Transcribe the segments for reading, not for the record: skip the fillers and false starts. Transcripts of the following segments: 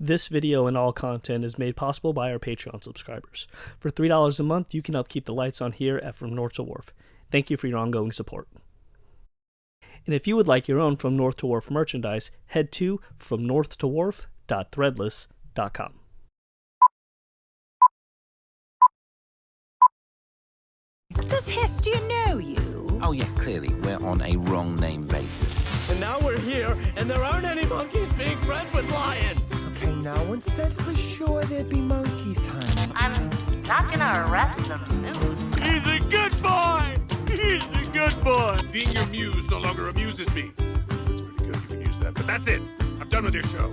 This video and all content is made possible by our Patreon subscribers. For $3 a month, you can help keep the lights on here at From North to Wharf. Thank you for your ongoing support. And if you would like your own From North to Wharf merchandise, head to fromnorthtowharf.threadless.com. Does Hestia know you? Oh yeah, clearly, we're on a wrong name basis. And now we're here, and there aren't any monkeys being friends with lions! Okay, no one said for sure there'd be monkeys, honey. I'm not gonna arrest the moose. He's a good boy! He's a good boy! Being your muse no longer amuses me. That's pretty good, you can use that. But that's it. I'm done with your show.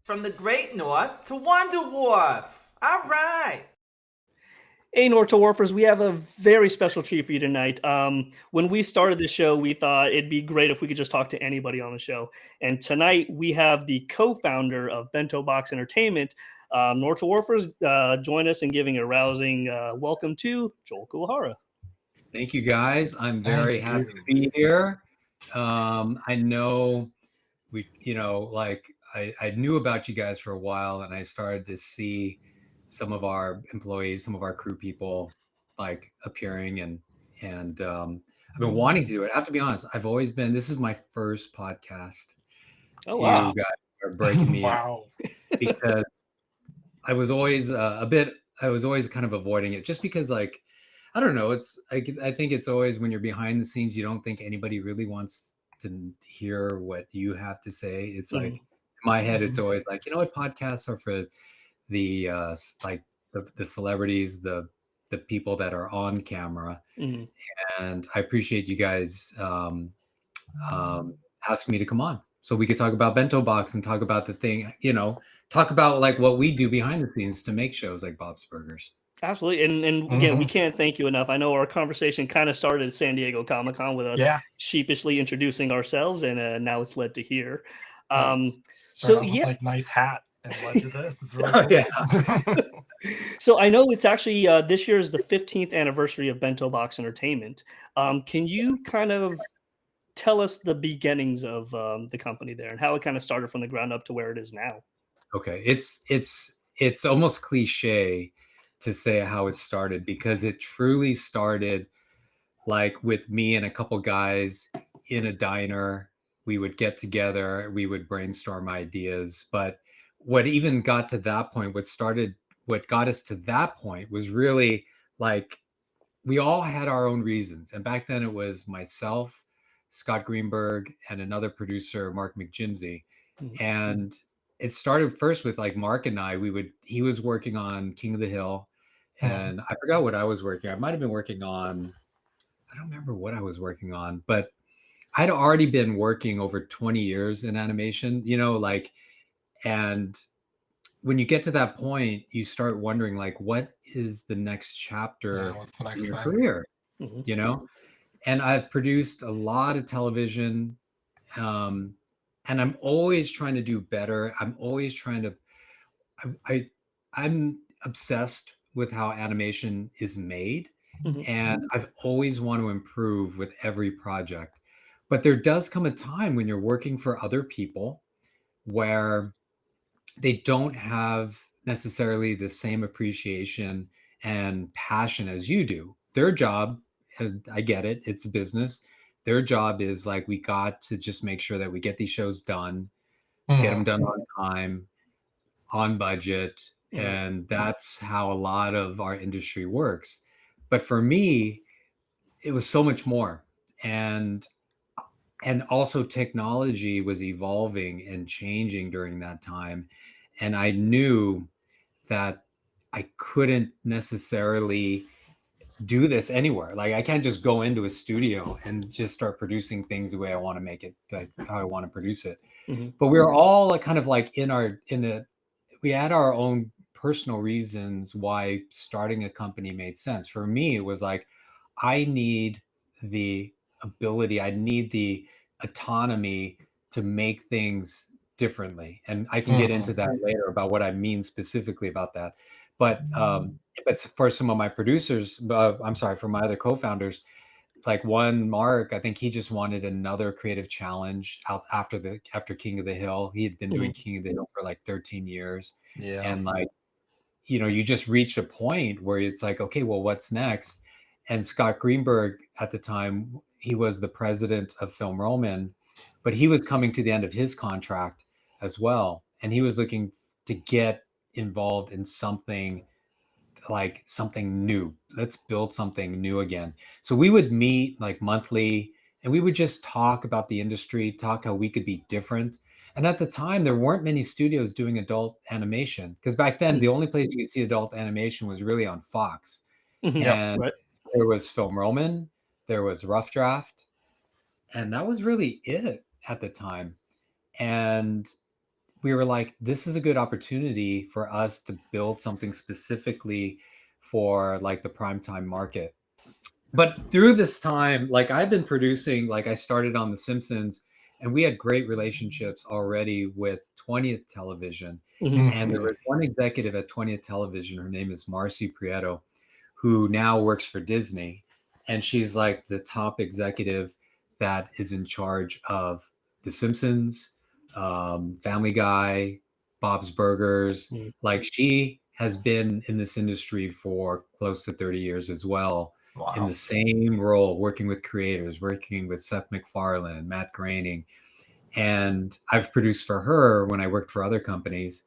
From the Great North to Wonder Wharf. All right. Hey, North to Wharfers, we have a very special treat for you tonight. When we started the show, we thought it'd be great if we could just talk to anybody on the show. And tonight we have the co-founder of Bento Box Entertainment, North to Wharfers, join us in giving a rousing welcome to Joel Kuwahara. Thank you, guys. I'm very happy to be here. I know I knew about you guys for a while, and I started to see some of our employees, some of our crew people like appearing and I've been wanting to do it. I have to be honest. This is my first podcast. Oh, wow. You guys are breaking me out because I was always kind of avoiding it just because I don't know. I think it's always when you're behind the scenes, you don't think anybody really wants to hear what you have to say. It's like in my head, it's always like, you know what, podcasts are for the celebrities, the people that are on camera. And I appreciate you guys asking me to come on so we could talk about Bento Box and talk about the thing, talk about like what we do behind the scenes to make shows like Bob's Burgers. Absolutely. And again, we can't thank you enough. I know our conversation kind of started at San Diego Comic-Con with us sheepishly introducing ourselves, and now it's led to here. Nice hat. And led to this. It's really cool. So I know it's actually this year is the 15th anniversary of Bento Box Entertainment. Can you kind of tell us the beginnings of the company there and how it kind of started from the ground up to where it is now? Okay, it's almost cliche to say how it started because it truly started like with me and a couple guys in a diner. We would get together, we would brainstorm ideas, but what even got to that point, what got us to that point was really like we all had our own reasons. And back then it was myself, Scott Greenberg, and another producer, Mark McGimsey. And it started first with like Mark and I, he was working on King of the Hill, and I forgot what I was working on. I might have been working on, I don't remember what I was working on, but I'd already been working over 20 years in animation, and when you get to that point, you start wondering, like, what is the next chapter in your career? And I've produced a lot of television, and I'm always trying to do better. I'm always trying to, I'm obsessed with how animation is made, and I've always want to improve with every project. But there does come a time when you're working for other people where they don't have necessarily the same appreciation and passion as you do. Their job, and I get it, it's a business. Their job is like, we got to just make sure that we get these shows done, get them done on time, on budget. And that's how a lot of our industry works. But for me, it was so much more. And also technology was evolving and changing during that time. And I knew that I couldn't necessarily do this anywhere. Like I can't just go into a studio and just start producing things the way I want to make it, like how I want to produce it. But we were all kind of like we had our own personal reasons why starting a company made sense. For me, it was like, I need the ability, I need the autonomy to make things differently. And I can get into that later about what I mean specifically about that. But for some of my producers, for my other co-founders, like one Mark, I think he just wanted another creative challenge out after King of the Hill. He had been doing King of the Hill for like 13 years. Yeah. And like, you know, you just reach a point where it's like, okay, well, what's next? And Scott Greenberg at the time, he was the president of Film Roman, but he was coming to the end of his contract as well. And he was looking to get involved in something like something new. Let's build something new again. So we would meet like monthly and we would just talk about the industry, talk how we could be different. And at the time, there weren't many studios doing adult animation because back then, the only place you could see adult animation was really on Fox. And there was Film Roman, there was Rough Draft, and that was really it at the time. And we were like, this is a good opportunity for us to build something specifically for like the primetime market. But through this time, like I've been producing, like I started on The Simpsons and we had great relationships already with 20th Television. And there was one executive at 20th Television, her name is Marcy Prieto, who now works for Disney. And she's like the top executive that is in charge of The Simpsons, Family Guy, Bob's Burgers. Like she has been in this industry for close to 30 years as well. Wow. In the same role, working with creators, working with Seth MacFarlane and Matt Groening. And I've produced for her when I worked for other companies.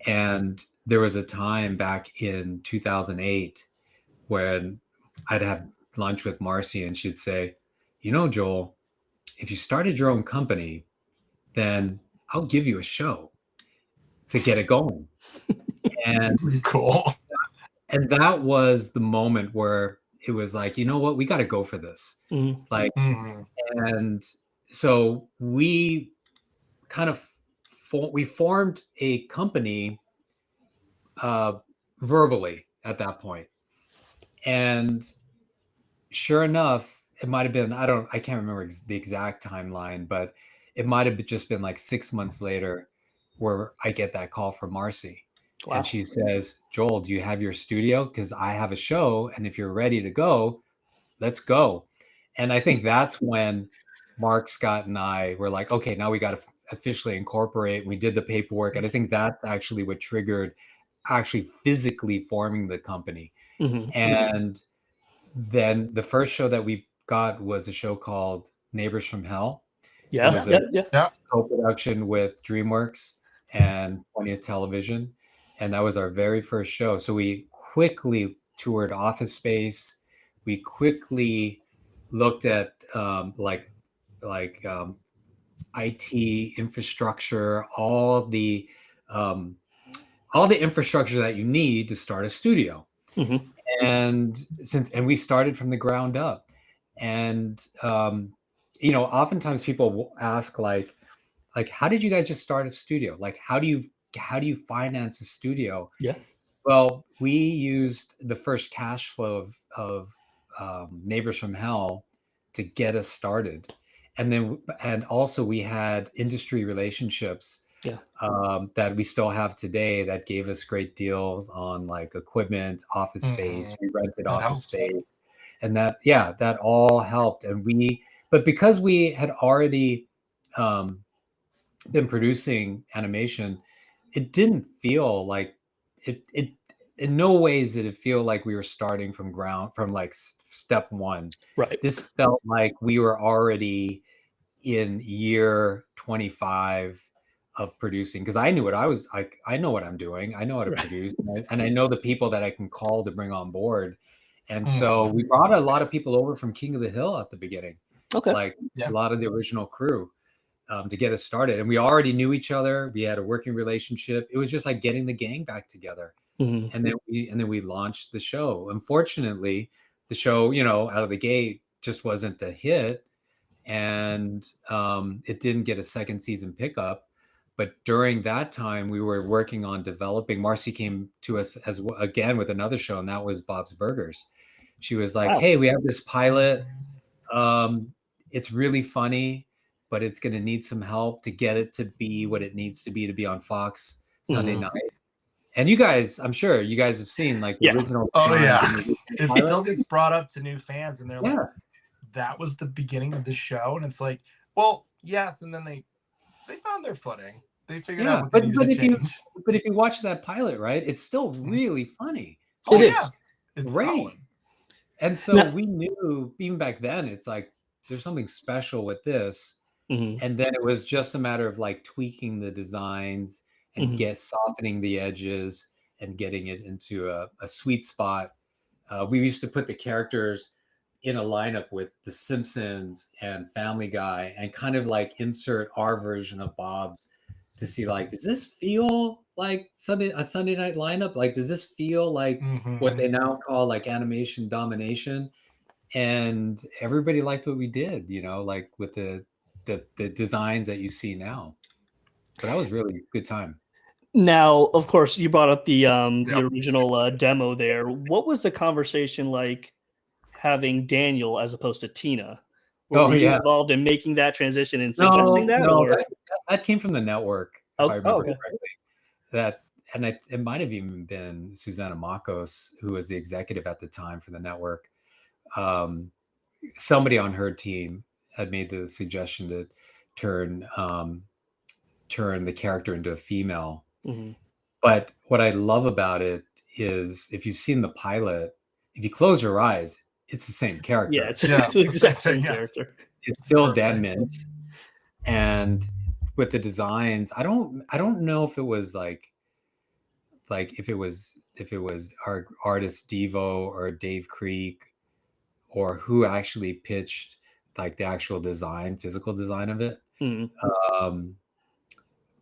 And there was a time back in 2008 when I'd have lunch with Marcy and she'd say, you know, Joel, if you started your own company, then I'll give you a show to get it going. And cool. And that was the moment where it was like, you know what, we got to go for this. Like, and so we kind of we formed a company verbally at that point. And sure enough, it might have been, I can't remember the exact timeline, but it might have just been like 6 months later where I get that call from Marcy. Wow. And she says, Joel, do you have your studio? Because I have a show. And if you're ready to go, let's go. And I think that's when Mark, Scott, and I were like, okay, now we got to officially incorporate. We did the paperwork. And I think that's actually what triggered actually physically forming the company. And then the first show that we got was a show called Neighbors from Hell. Yeah. It was a co-production with DreamWorks and 20th Television. And that was our very first show. So we quickly toured Office Space. We quickly looked at IT infrastructure, all the infrastructure that you need to start a studio. And we started from the ground up. And you know, oftentimes people will ask like, how did you guys just start a studio? Like, how do you finance a studio? Yeah. Well, we used the first cash flow of Neighbors from Hell to get us started. And also we had industry relationships that we still have today that gave us great deals on like equipment, office space. We rented office space, and that all helped. But because we had already been producing animation, it didn't feel like it in no ways did it feel like we were starting from like step one. Right. This felt like we were already in year 25 of producing, because I knew what I was like. I know what I'm doing. I know how to produce, and I know the people that I can call to bring on board. And so we brought a lot of people over from King of the Hill at the beginning. Okay. Like a lot of the original crew to get us started. And we already knew each other. We had a working relationship. It was just like getting the gang back together. And then we launched the show. Unfortunately, the show, you know, out of the gate just wasn't a hit. And it didn't get a second season pickup. But during that time, we were working on developing. Marcy came to us again with another show, and that was Bob's Burgers. She was like, hey, we have this pilot. It's really funny, but it's going to need some help to get it to be what it needs to be on Fox Sunday night. And you guys, I'm sure you guys have seen like the original. Oh, yeah. It still gets brought up to new fans, and they're like, that was the beginning of the show, and it's like, well, yes, and then they found their footing. They figured out what they needed to change. But if you watch that pilot, right, it's still really funny. Oh, It yeah. is. It's Great. solid. And so we knew even back then, it's like there's something special with this. And then it was just a matter of like tweaking the designs and softening the edges and getting it into a sweet spot. We used to put the characters in a lineup with The Simpsons and Family Guy and kind of like insert our version of Bob's to see like, does this feel like a Sunday night lineup? Like, does this feel like what they now call like animation domination? And everybody liked what we did, you know, like with the designs that you see now. But that was really a good time. Now, of course, you brought up the original demo there. What was the conversation like having Daniel as opposed to Tina? Were you involved in making that transition and suggesting that? No, or? that came from the network, if I remember okay. correctly. It might have even been Susanna Makos, who was the executive at the time for the network. Somebody on her team had made the suggestion to turn the character into a female. But what I love about it is if you've seen the pilot, if you close your eyes, it's the same character. Yeah, it's the exact same character. It's still Dan Mintz. And with the designs, I don't know if it was like if it was our artist Devo or Dave Creek or who actually pitched like the actual physical design of it.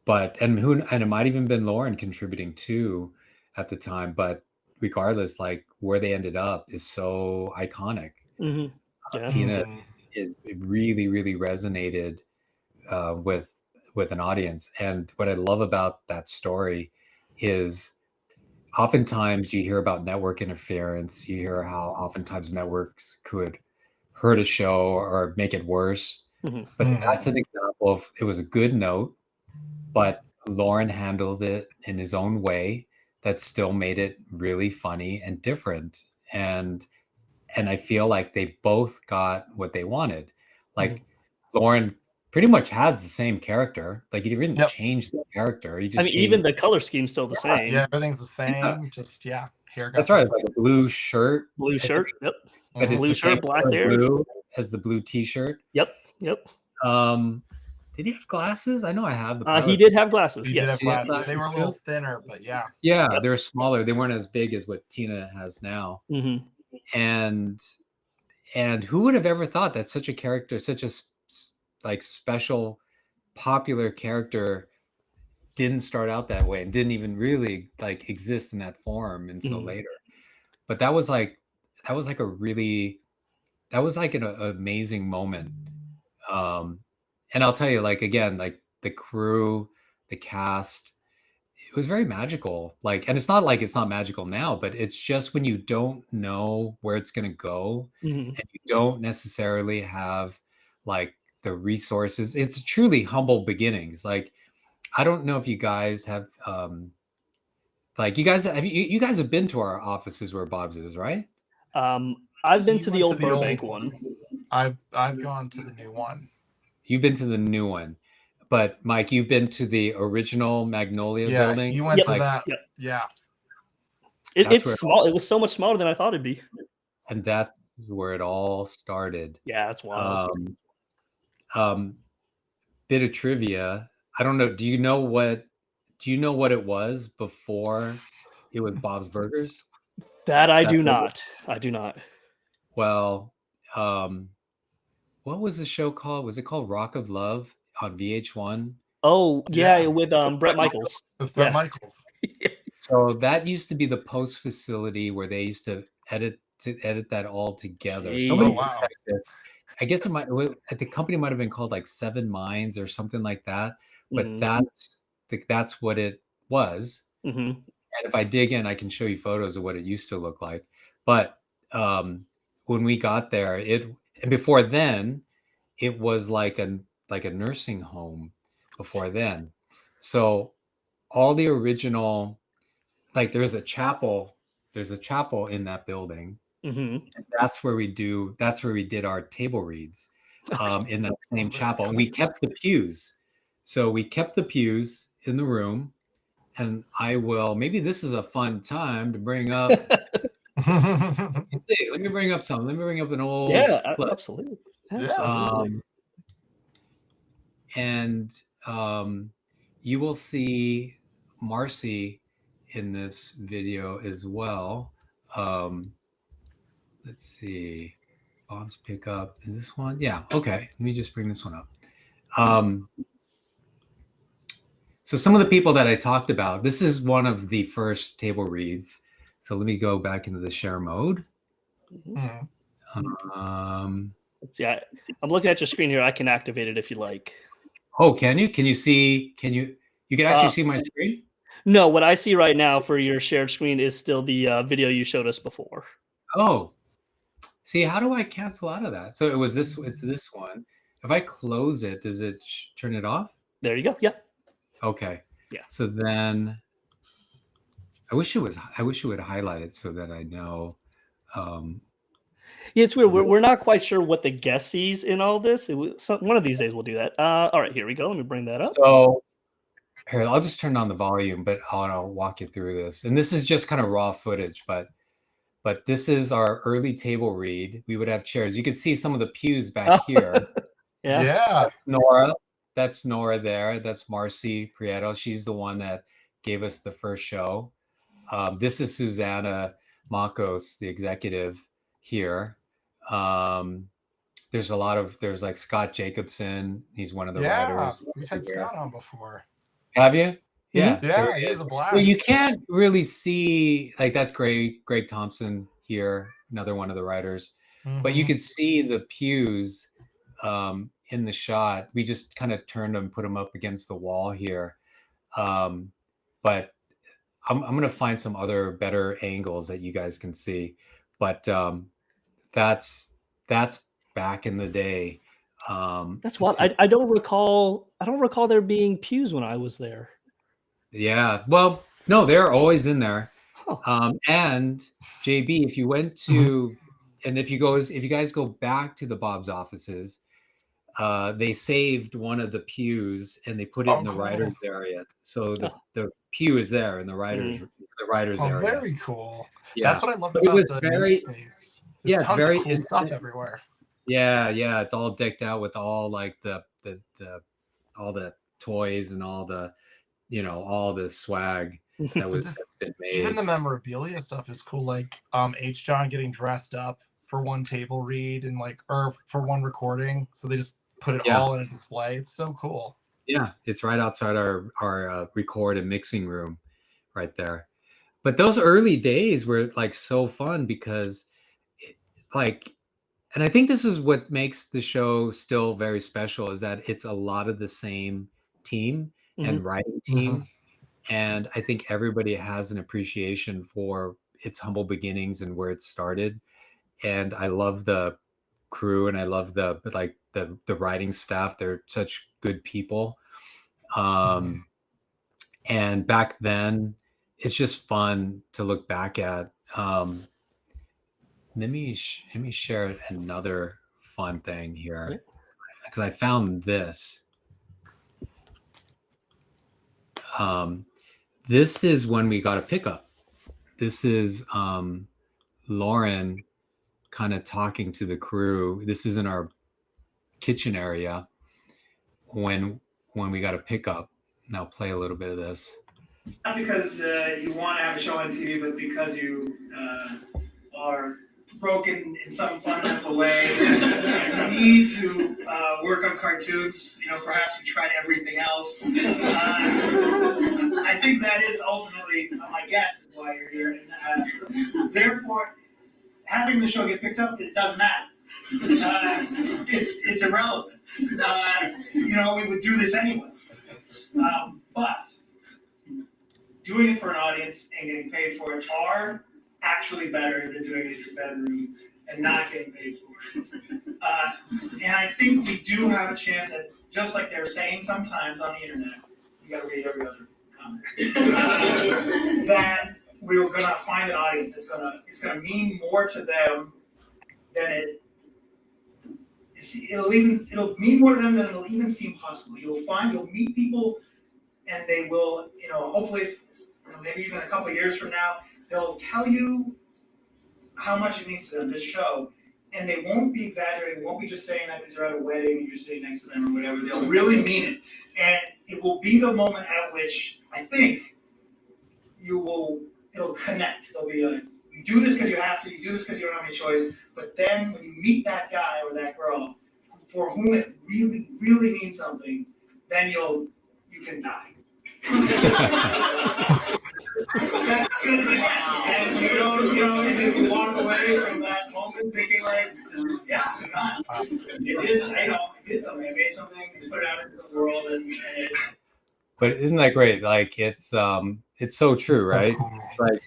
But and it might even been Lauren contributing too at the time. But regardless, like where they ended up is so iconic. Tina really resonated with an audience. And what I love about that story is oftentimes you hear about network interference. You hear how oftentimes networks could hurt a show or make it worse. But that's an example of it was a good note, but Lauren handled it in his own way that still made it really funny and different. And I feel like they both got what they wanted. Like Lauren pretty much has the same character. Like he didn't change the character. He just even the color scheme's still the same. Yeah, everything's the same. Just hair. That's right. Like a blue shirt. Yep. But it's blue the same shirt, black hair. Blue as the blue T-shirt. Yep. Did he have glasses? I know I have the. He did have glasses. He yes, did have glasses. They were a little thinner, but yeah. Yeah, they were smaller. They weren't as big as what Tina has now. And who would have ever thought that such a character, such a like special, popular character, didn't start out that way and didn't even really like exist in that form until later. But that was like an amazing moment. And I'll tell you, like, again, like the crew, the cast, it was very magical. Like, and it's not like it's not magical now, but it's just when you don't know where it's going to go and you don't necessarily have like the resources. It's truly humble beginnings. Like, I don't know if you guys have, like you guys have been to our offices where Bob's is, right? I've been to the old Burbank one. I've gone to the new one. You've been to the new one, but Mike, you've been to the original Magnolia building. You went to that. Yep. Yeah. It's small. It was so much smaller than I thought it'd be. And that's where it all started. Yeah, that's wild. Bit of trivia. I don't know. Do you know what it was before it was Bob's Burgers? That I do not. I do not. Well, what was the show called? Was it called Rock of Love on VH1? Oh, yeah, with Brett Michaels. With Brett Michaels. So that used to be the post facility where they used to edit that all together. Jeez. Somebody I guess the company might have been called like Seven Minds or something like that. But that's what it was. And if I dig in, I can show you photos of what it used to look like. But when we got there, and before then, it was like a nursing home before then. So all the original, like there's a chapel in that building. Mm-hmm. And that's where we did our table reads in that same chapel. And we kept the pews. So we kept the pews in the room. And maybe this is a fun time to bring up. Let me bring up something. Let me bring up an old clip. Absolutely. And you will see Marcy in this video as well. Let's see. Bob's pickup. Is this one? Yeah. Okay. Let me just bring this one up. So some of the people that I talked about, this is one of the first table reads. So let me go back into the share mode. Let's see. I'm looking at your screen here. I can activate it if you like. Oh, can you? Can you see? You can actually see my screen? No, what I see right now for your shared screen is still the video you showed us before. Oh, see, how do I cancel out of that? So it's this one. If I close it, does it turn it off? There you go. Yeah. Okay. Yeah. So then I wish it would highlight it so that I know. Yeah, it's weird. We're not quite sure what the guest sees in all this. One of these days we'll do that. All right, here we go. Let me bring that up. So here, I'll just turn down the volume, but I'll walk you through this. And this is just kind of raw footage, but this is our early table read. We would have chairs. You can see some of the pews back here. Yeah. That's Nora there. That's Marcy Prieto. She's the one that gave us the first show. This is Susanna Makos, the executive here. There's like Scott Jacobson. He's one of the writers. We've had Scott on before. Have you? Yeah. Yeah, he's a blast. Well, you can't really see, like, that's Greg Thompson here, another one of the writers. But you can see the pews in the shot. We just kind of turned them, put them up against the wall here. But I'm going to find some other better angles that you guys can see. But that's back in the day. That's wild. I don't recall there being pews when I was there. Yeah. Well, no, they're always in there. And JB, if you went to, and if you guys go back to the Bob's offices, they saved one of the pews and they put it in the writers area. So the pew is there in the writers area. Very cool. Yeah. That's what I love about the very space. There's tons of cool stuff everywhere. Yeah, it's all decked out with all like the all the toys and all the all the swag that's been made. Even the memorabilia stuff is cool. Like H. John getting dressed up for one table read and or for one recording. So they just put it all in a display. It's so cool. Yeah, it's right outside our record and mixing room right there. But those early days were like so fun because and I think this is what makes the show still very special, is that it's a lot of the same team and writing team. And I think everybody has an appreciation for its humble beginnings and where it started. And I love the crew and I love the writing staff. They're such good people. And back then it's just fun to look back at. Let me share another fun thing here, because I found this. This is when we got a pickup. This is Lauren kind of talking to the crew. This is in our kitchen area when we got a pickup. Now play a little bit of this. Not because you want to have a show on TV, but because you are broken in some fundamental way. You need to work on cartoons. Perhaps you tried everything else. I think that is ultimately, my guess, is why you're here. And, therefore, having the show get picked up, it doesn't matter. It's irrelevant. We would do this anyway. But doing it for an audience and getting paid for it are actually better than doing it in your bedroom and not getting paid for it. And I think we do have a chance at, just like they're saying sometimes on the internet, you got to read every other comment, that we were gonna find an audience that's gonna mean more to them than it'll mean more to them than it'll even seem possible. You'll meet people, and they will, hopefully, maybe even a couple of years from now, they'll tell you how much it means to them, this show, and they won't be exaggerating. They won't be just saying that because you're at a wedding and you're sitting next to them or whatever. They'll really mean it, and it will be the moment at which I think it'll connect. They'll be like, you do this because you have to, you do this because you don't have any choice, but then when you meet that guy or that girl for whom it really, really means something, then you can die. That's good as it gets. And and you walk away from that moment thinking like, yeah, God, it did something. I made something, put it out into the world, and it. But isn't that great? Like it's so true, right? Like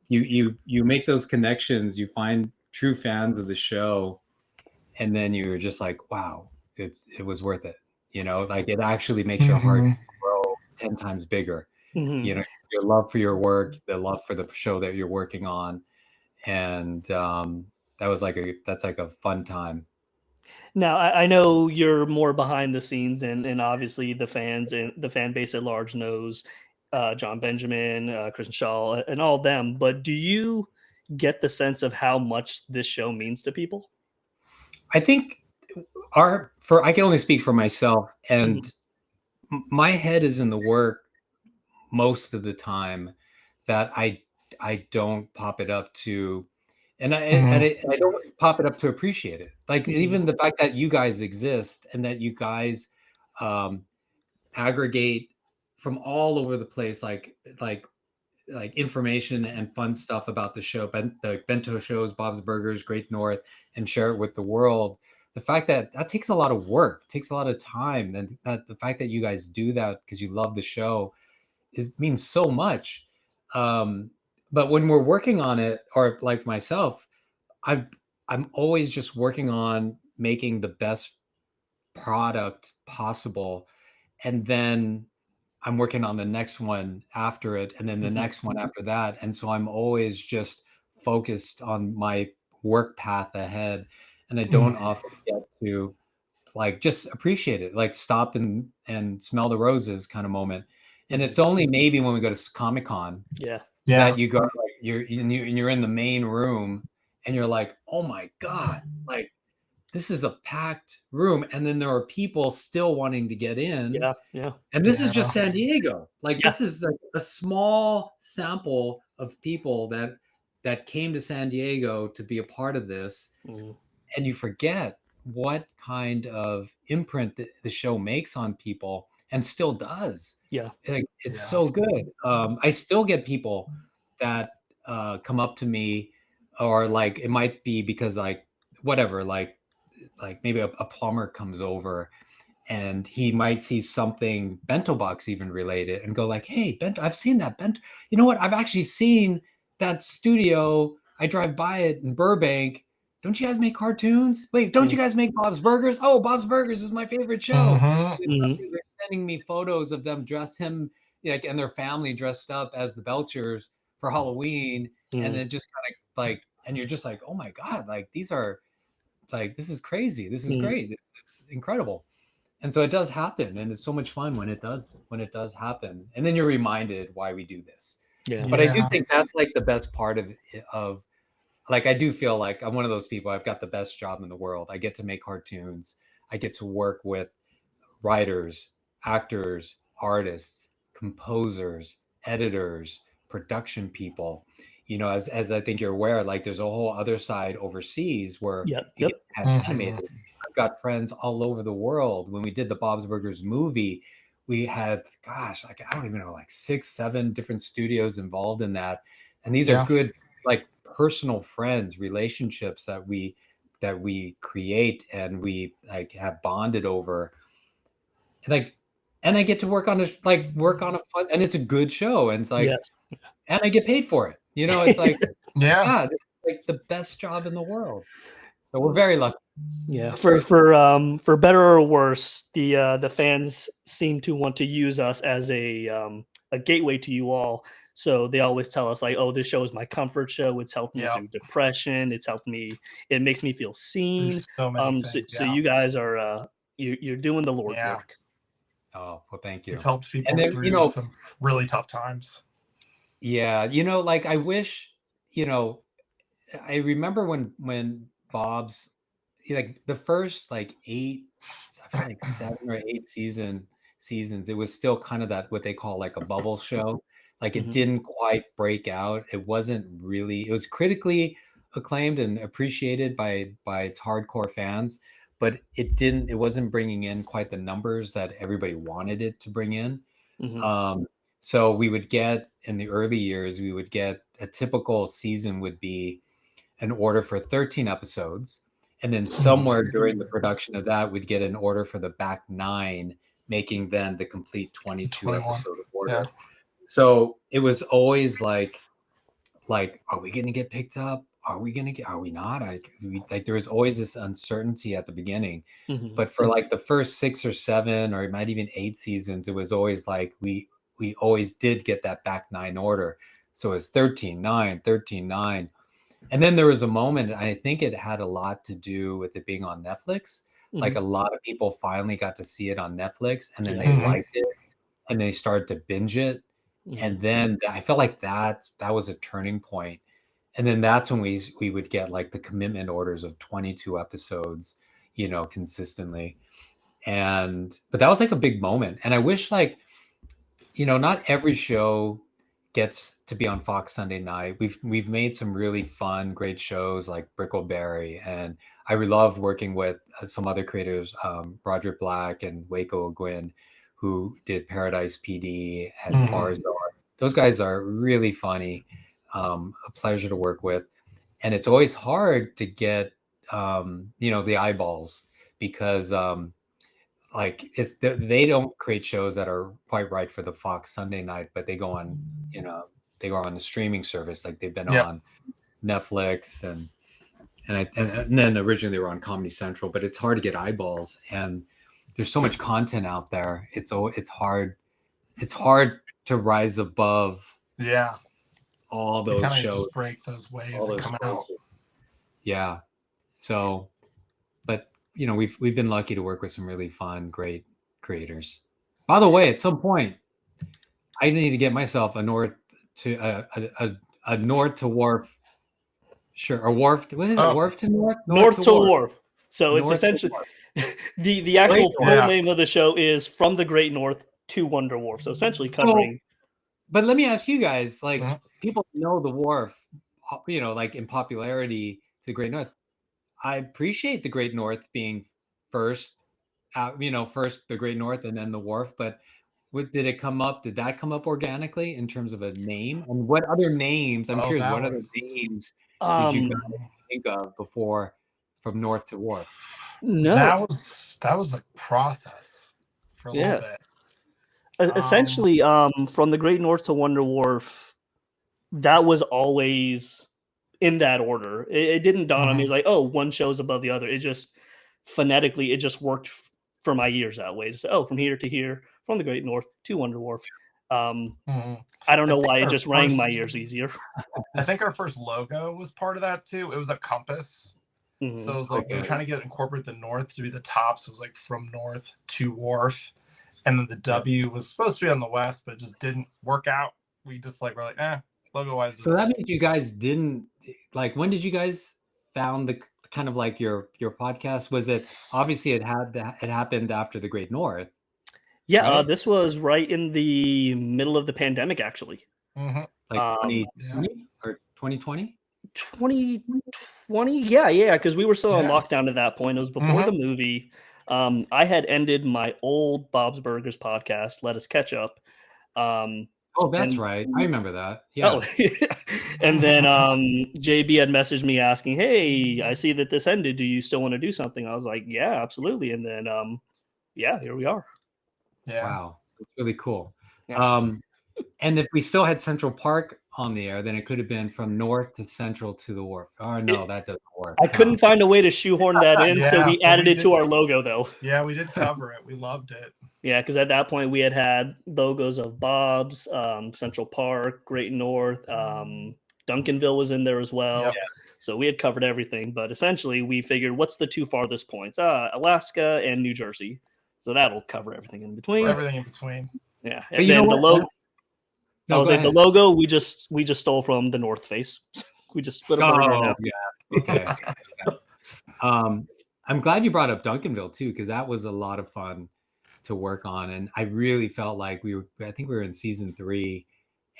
you make those connections, you find true fans of the show, and then you're just like, wow, it was worth it. Like it actually makes your heart grow 10 times bigger. Mm-hmm. Your love for your work, the love for the show that you're working on, and that's like a fun time. Now, I know you're more behind the scenes, and obviously the fans and the fan base at large knows John Benjamin, Kristen Shaw, and all of them. But do you get the sense of how much this show means to people? I think I can only speak for myself, and my head is in the work most of the time that I don't pop it up to, and I don't pop it up to appreciate it. Like even the fact that you guys exist and that you guys aggregate from all over the place, like information and fun stuff about the show, the Bento shows, Bob's Burgers, Great North, and share it with the world. The fact that takes a lot of work, takes a lot of time, and that the fact that you guys do that because you love the show means so much. But when we're working on it, or like myself, I'm always just working on making the best product possible, and then I'm working on the next one after it, and then the next one after that. And so I'm always just focused on my work path ahead, and I don't often get to like just appreciate it, like stop and smell the roses kind of moment. And it's only maybe when we go to Comic-Con that you go, like you're in the main room and you're like, oh my God, like this is a packed room. And then there are people still wanting to get in. Yeah. And this is just San Diego. Like this is like a small sample of people that came to San Diego to be a part of this. And you forget what kind of imprint the show makes on people, and still does. It's so good. I still get people that come up to me, or like it might be because like whatever, like maybe a plumber comes over and he might see something Bento Box even related and go like, hey, Bento, I've seen that Bento. You know what? I've actually seen that studio. I drive by it in Burbank. Don't you guys make cartoons? Wait, don't you guys make Bob's Burgers? Oh, Bob's Burgers is my favorite show. They're sending me photos of them and their family dressed up as the Belchers for Halloween. And then just kind of like, and you're just like, oh my God, like these are like, this is crazy. This is great. This is incredible. And so it does happen. And it's so much fun when it does happen. And then you're reminded why we do this. But I do think that's like the best part of like, I do feel like I'm one of those people. I've got the best job in the world. I get to make cartoons. I get to work with writers, actors, artists, composers, editors, production people. As I think you're aware, like there's a whole other side overseas where it gets animated. I've got friends all over the world. When we did the Bob's Burgers movie, we had, gosh, like I don't even know, like 6-7 different studios involved in that. And these are good, like personal friends, relationships that we create and we like have bonded over. And I get to work on a fun, and it's a good show, and it's like, and I get paid for it. It's like, it's like the best job in the world. So we're very lucky. Yeah, for better or worse, the fans seem to want to use us as a gateway to you all. So they always tell us like, "Oh, this show is my comfort show. It's helped me through depression. It's helped me. It makes me feel seen." There's so many things. So you guys are you're doing the Lord's work. Oh, well, thank you. You've helped people And then, through some really tough times. Yeah, like I wish, I remember when Bob's like the first like 7 or 8 seasons, it was still kind of that what they call like a bubble show. Like it didn't quite break out. It was critically acclaimed and appreciated by its hardcore fans, but it wasn't bringing in quite the numbers that everybody wanted it to bring in. So we would get in the early years, a typical season would be an order for 13 episodes. And then somewhere during the production of that, we'd get an order for the back 9, making then the complete 22 episode order. Yeah. So it was always like, are we going to get picked up? Are we not? There was always this uncertainty at the beginning, but for like the first 6 or 7, or it might even 8 seasons, it was always like, we always did get that back 9 order. So it's 13-9, 13-9. And then there was a moment, and I think it had a lot to do with it being on Netflix. Like a lot of people finally got to see it on Netflix, and then they liked it, and they started to binge it. And then I felt like that was a turning point. And then that's when we would get like the commitment orders of 22 episodes, consistently. But that was like a big moment. And I wish not every show gets to be on Fox Sunday night. We've made some really fun, great shows like Brickleberry, and I really love working with some other creators, Roger Black and Waco Ogwin, who did Paradise PD and Farzar. Those guys are really funny, a pleasure to work with, and it's always hard to get the eyeballs because they don't create shows that are quite right for the Fox Sunday night, but they go on the streaming service. Like they've been on Netflix and then originally they were on Comedy Central, but it's hard to get eyeballs, and there's so much content out there. It's hard to rise above all those shows, just break those waves and come out. Yeah. So, but we've been lucky to work with some really fun, great creators. By the way, at some point, I need to get myself a North to Wharf. Sure, a Wharf. What is it? Wharf to North? North to Wharf. So it's essentially the actual full name of the show is From the Great North to Wonder Wharf. So essentially covering. But let me ask you guys, people know the Wharf, like in popularity to the Great North. I appreciate the Great North being first, first the Great North and then the Wharf. But did that come up organically in terms of a name? And what other names? I'm curious. What other names did you guys think of before From North to Wharf? No, that was a process for a little bit. Essentially, From the Great North to Wonder Wharf, that was always in that order. It didn't dawn on me. It's like, oh, one show's above the other. It just phonetically, it just worked for my ears that way. Just, from here to here, From the Great North to Wonder Wharf. I don't know why it just rang my ears easier. I think our first logo was part of that too. It was a compass. So it was like we were trying to incorporate the North to be the top. So it was like From North to Wharf. And then the W was supposed to be on the West, but it just didn't work out. We just we're like, logo wise. So that means you guys didn't when did you guys found the kind of like your podcast? Was it obviously it happened after the Great North? Yeah, right? This was right in the middle of the pandemic, actually. Like 2020 or 2020? 2020, yeah, because we were still on lockdown at that point. It was before the movie. I had ended my old Bob's Burgers podcast, Let Us Catch Up. Oh, that's right. I remember that. Yeah. And then JB had messaged me asking, "Hey, I see that this ended. Do you still want to do something?" I was like, "Yeah, absolutely." And then, here we are. Yeah. Wow, that's really cool. Yeah. And if we still had Central Park on the air, then it could have been from north to central to the wharf. Oh no, that doesn't work. I couldn't find a way to shoehorn that in, so we added it to our logo, though. Yeah, we did cover it. We loved it. Yeah, because at that point we had logos of Bob's, Central Park, Great North, Duncanville was in there as well. Yep. So we had covered everything, but essentially we figured, what's the two farthest points? Alaska and New Jersey. So that'll cover everything in between. Everything in between. Yeah, But and you then know the what? logo. No, I was go like, the ahead. logo we just stole from the North Face. We just split it in half. Yeah. Okay. I'm glad you brought up Duncanville too, because that was a lot of fun to work on, and I really felt like I think we were in season 3,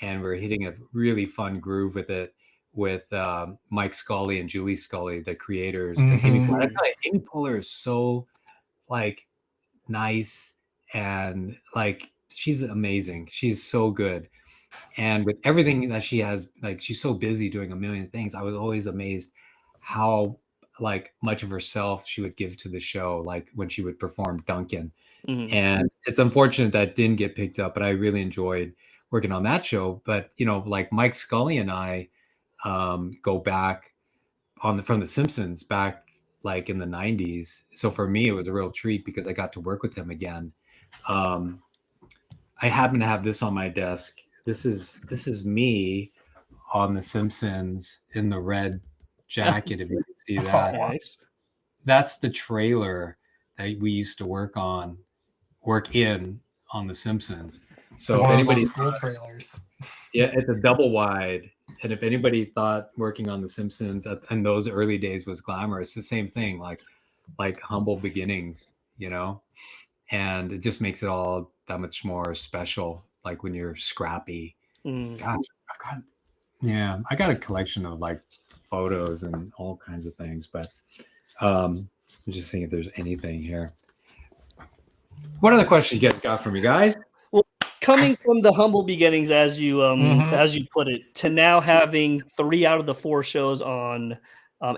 and we are hitting a really fun groove with it, with Mike Scully and Julie Scully, the creators. And Amy Poehler is so like nice, and like she's amazing. She's so good. And with everything that she has, like she's so busy doing a million things. I was always amazed how like much of herself she would give to the show, like when she would perform Duncan. And it's unfortunate that didn't get picked up, but I really enjoyed working on that show. But like Mike Scully and I go back from The Simpsons back like in the 90s. So for me, it was a real treat because I got to work with them again. I happen to have this on my desk. This is me on The Simpsons in the red jacket, if you can see that. Nice. That's the trailer that we used to work in on The Simpsons. So if anybody school trailers. Yeah, it's a double wide. And if anybody thought working on The Simpsons in those early days was glamorous, the same thing, like humble beginnings, and it just makes it all that much more special. Like when you're scrappy. Gosh, I got a collection of like photos and all kinds of things, but I'm just seeing if there's anything here. What other questions you got from you guys? Well, coming from the humble beginnings, as you put it, to now having 3 out of the 4 shows on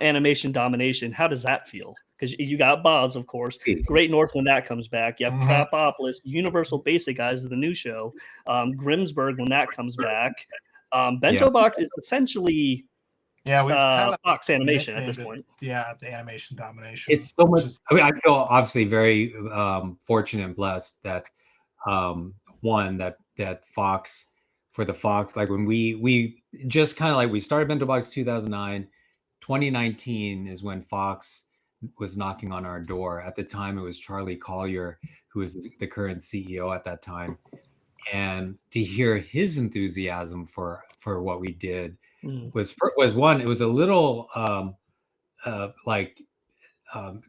animation domination, how does that feel? Because you got Bob's, of course, Great North when that comes back. You have Crapopolis, Universal Basic Guys is the new show, Grimsburg when that comes back. Bento Box is essentially we've kind of Fox Animation at this point. Yeah, the animation domination. It's so much. I mean, I feel obviously very fortunate and blessed that that Fox, like when we just kind of like we started Bento Box 2009, 2019 is when Fox was knocking on our door. At the time, it was Charlie Collier, who was the current CEO at that time, and to hear his enthusiasm for what we did was one. It was a little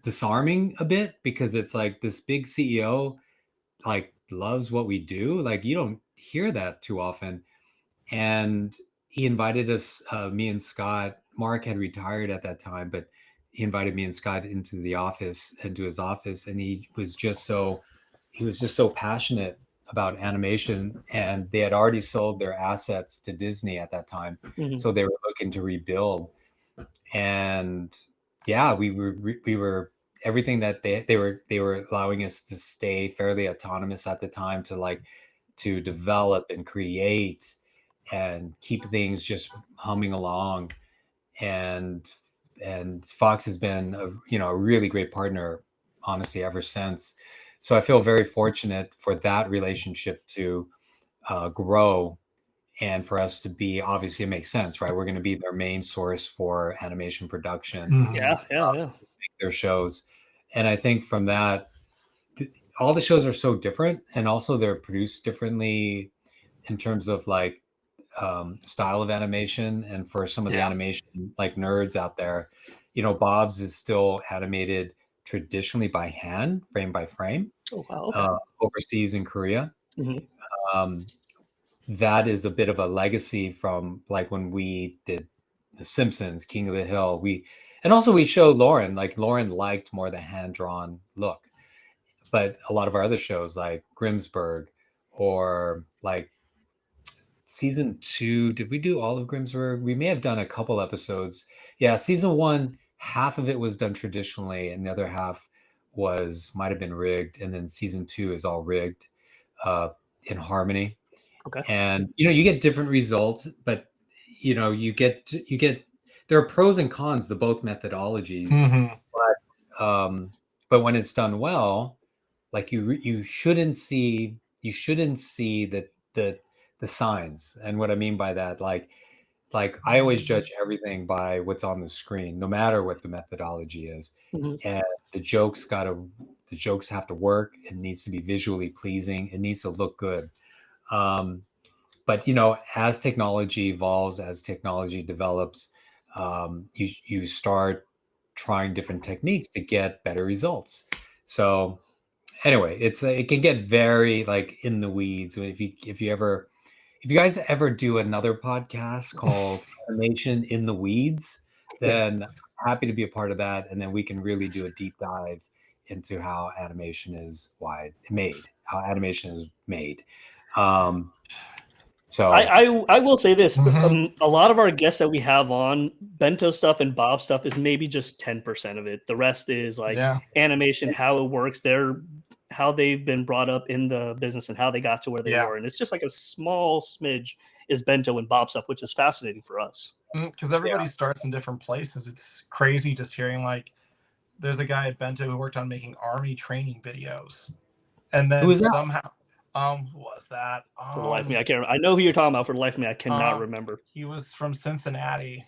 disarming a bit, because it's like this big CEO like loves what we do. Like you don't hear that too often. And he invited us, me and Scott. Mark had retired at that time, but he invited me and Scott into his office, and he was just so passionate about animation, and they had already sold their assets to Disney at that time. So they were looking to rebuild. And yeah, we were everything that they were allowing us to stay fairly autonomous at the time, to develop and create and keep things just humming along. And Fox has been a really great partner, honestly, ever since. So I feel very fortunate for that relationship to grow, and for us to be, obviously it makes sense, right? We're going to be their main source for animation production. Yeah. Their shows. And I think from that, all the shows are so different, and also they're produced differently in terms of like style of animation. And for some of the animation like nerds out there, Bob's is still animated traditionally by hand, frame by frame. Oh, wow. Okay. Overseas in Korea. That is a bit of a legacy from like when we did The Simpsons, King of the Hill. We showed Lauren, liked more the hand-drawn look. But a lot of our other shows like Grimsburg, or like season 2, did we do all of Grimsburg? We may have done a couple episodes. Yeah, season 1, half of it was done traditionally, and the other half might have been rigged. And then season 2 is all rigged in harmony. Okay. And you get different results, but you get there are pros and cons to both methodologies, but when it's done well, like you shouldn't see the signs. And what I mean by that, like I always judge everything by what's on the screen, no matter what the methodology is. And the jokes have to work. It needs to be visually pleasing. It needs to look good. But as technology evolves, as technology develops, you start trying different techniques to get better results. So anyway, it can get very like in the weeds. If you guys ever do another podcast called Animation in the Weeds, then I'm happy to be a part of that, and then we can really do a deep dive into how animation is made. So I will say this: a lot of our guests that we have on, Bento stuff and Bob stuff, is maybe just 10% of it. The rest is like animation, how it works, how they've been brought up in the business and how they got to where they were. And it's just like a small smidge is Bento and Bob stuff, which is fascinating for us. Because everybody starts in different places. It's crazy just hearing like there's a guy at Bento who worked on making army training videos. And then somehow who was that? For the life of me, I can't remember. I know who you're talking about. For the life of me, I cannot remember. He was from Cincinnati.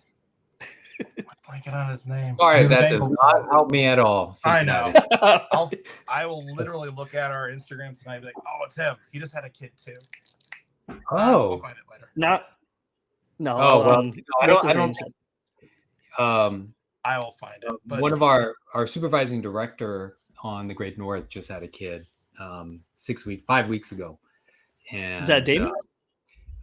I'm blanking on his name. Sorry, that does not help me at all. Cincinnati. I know. I will literally look at our Instagram tonight and be like, oh, it's him. He just had a kid too. Oh, we'll find it later. No. Oh well, I don't. I will find it. But one of our supervising director on the Great North just had a kid 5 weeks ago. And is that Damon?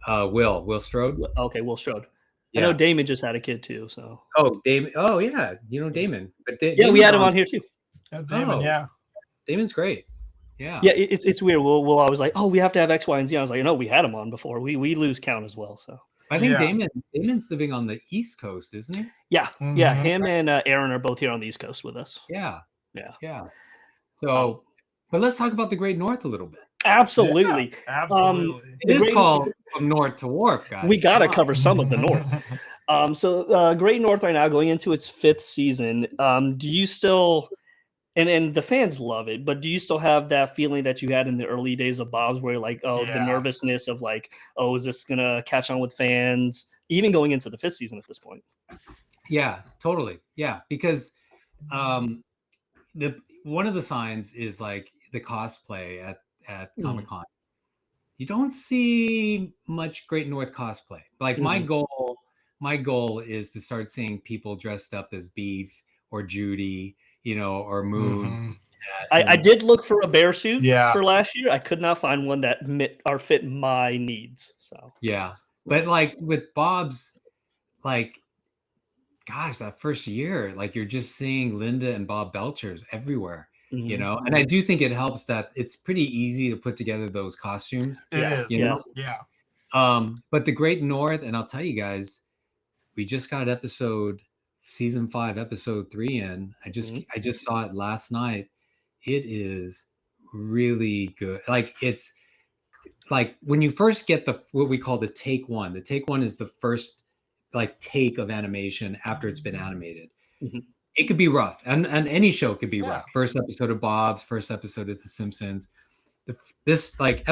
Will Strode. Okay, Will Strode. Yeah. I know Damon just had a kid too. So Damon. Oh yeah, Damon. But we had him on here too. Oh, Damon, Damon's great. Yeah. It's weird. We'll always like, we have to have X, Y, and Z. I was like, no, we had him on before. We lose count as well. So I think Damon's living on the East Coast, isn't he? Yeah, yeah. Him and Aaron are both here on the East Coast with us. Yeah. So, but let's talk about the Great North a little bit. Absolutely. Yeah, absolutely. It is called From North to Wharf, guys. We got to cover some of the North. So Great North right now going into its 5th season. Do you still, and the fans love it, but do you still have that feeling that you had in the early days of Bob's where you're like, the nervousness of like, is this going to catch on with fans? Even going into the 5th season at this point. Yeah, totally. Yeah, because one of the signs is like the cosplay at Comic-Con. You don't see much Great North cosplay. Like my goal is to start seeing people dressed up as Beef or Judy, or Moon. I did look for a bear suit for last year. I could not find one that fit my needs. So but like with Bob's, like, gosh, that first year, like you're just seeing Linda and Bob Belchers everywhere. And I do think it helps that it's pretty easy to put together those costumes. It is. But the Great North, and I'll tell you guys, we just got season 5, episode 3 in. I just saw it last night. It is really good. Like it's like when you first get what we call the take one. The take one is the first like take of animation after it's been animated. It could be rough, and any show could be rough. First episode of Bob's, first episode of The Simpsons. This like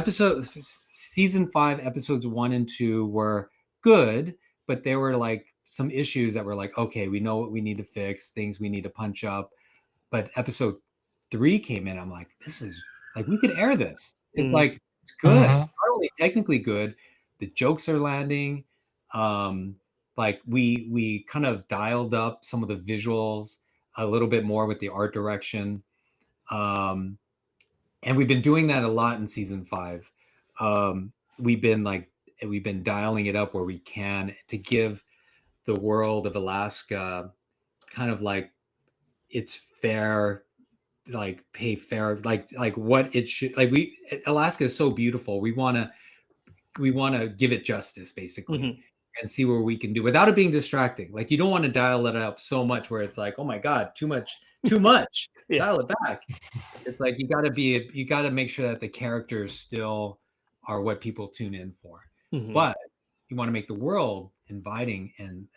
season 5, episodes 1 and 2 were good, but there were like some issues that were like, okay, we know what we need to fix, things we need to punch up. But episode 3 came in. I'm like, this is like, we could air this. It's like, it's good. Not only technically good, the jokes are landing. Like we kind of dialed up some of the visuals a little bit more with the art direction. And we've been doing that a lot in season 5. We've been dialing it up where we can to give the world of Alaska kind of like it's fair, like pay fair, like what it should, like Alaska is so beautiful. We want to give it justice basically. And see where we can do without it being distracting. Like you don't want to dial it up so much where it's like, oh my God, too much. Dial it back. It's like you got to make sure that the characters still are what people tune in for. But you want to make the world inviting and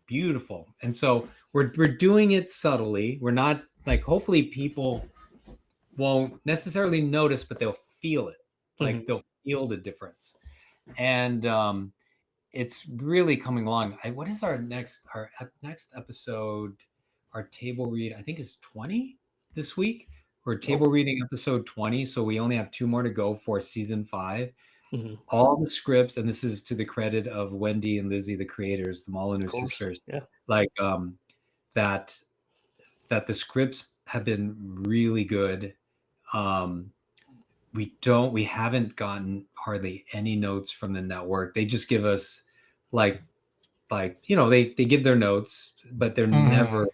beautiful. And so we're doing it subtly. We're not like, hopefully people won't necessarily notice, but they'll feel it. Like they'll feel the difference. And it's really coming along. What is our next episode? Our table read, I think, is 20 this week. We're table reading episode 20, so we only have 2 more to go for season 5. All the scripts, and this is to the credit of Wendy and Lizzie, the creators, the Molyneux sisters. Yeah. Like that the scripts have been really good. We haven't gotten hardly any notes from the network. They just give us like they give their notes, but they're never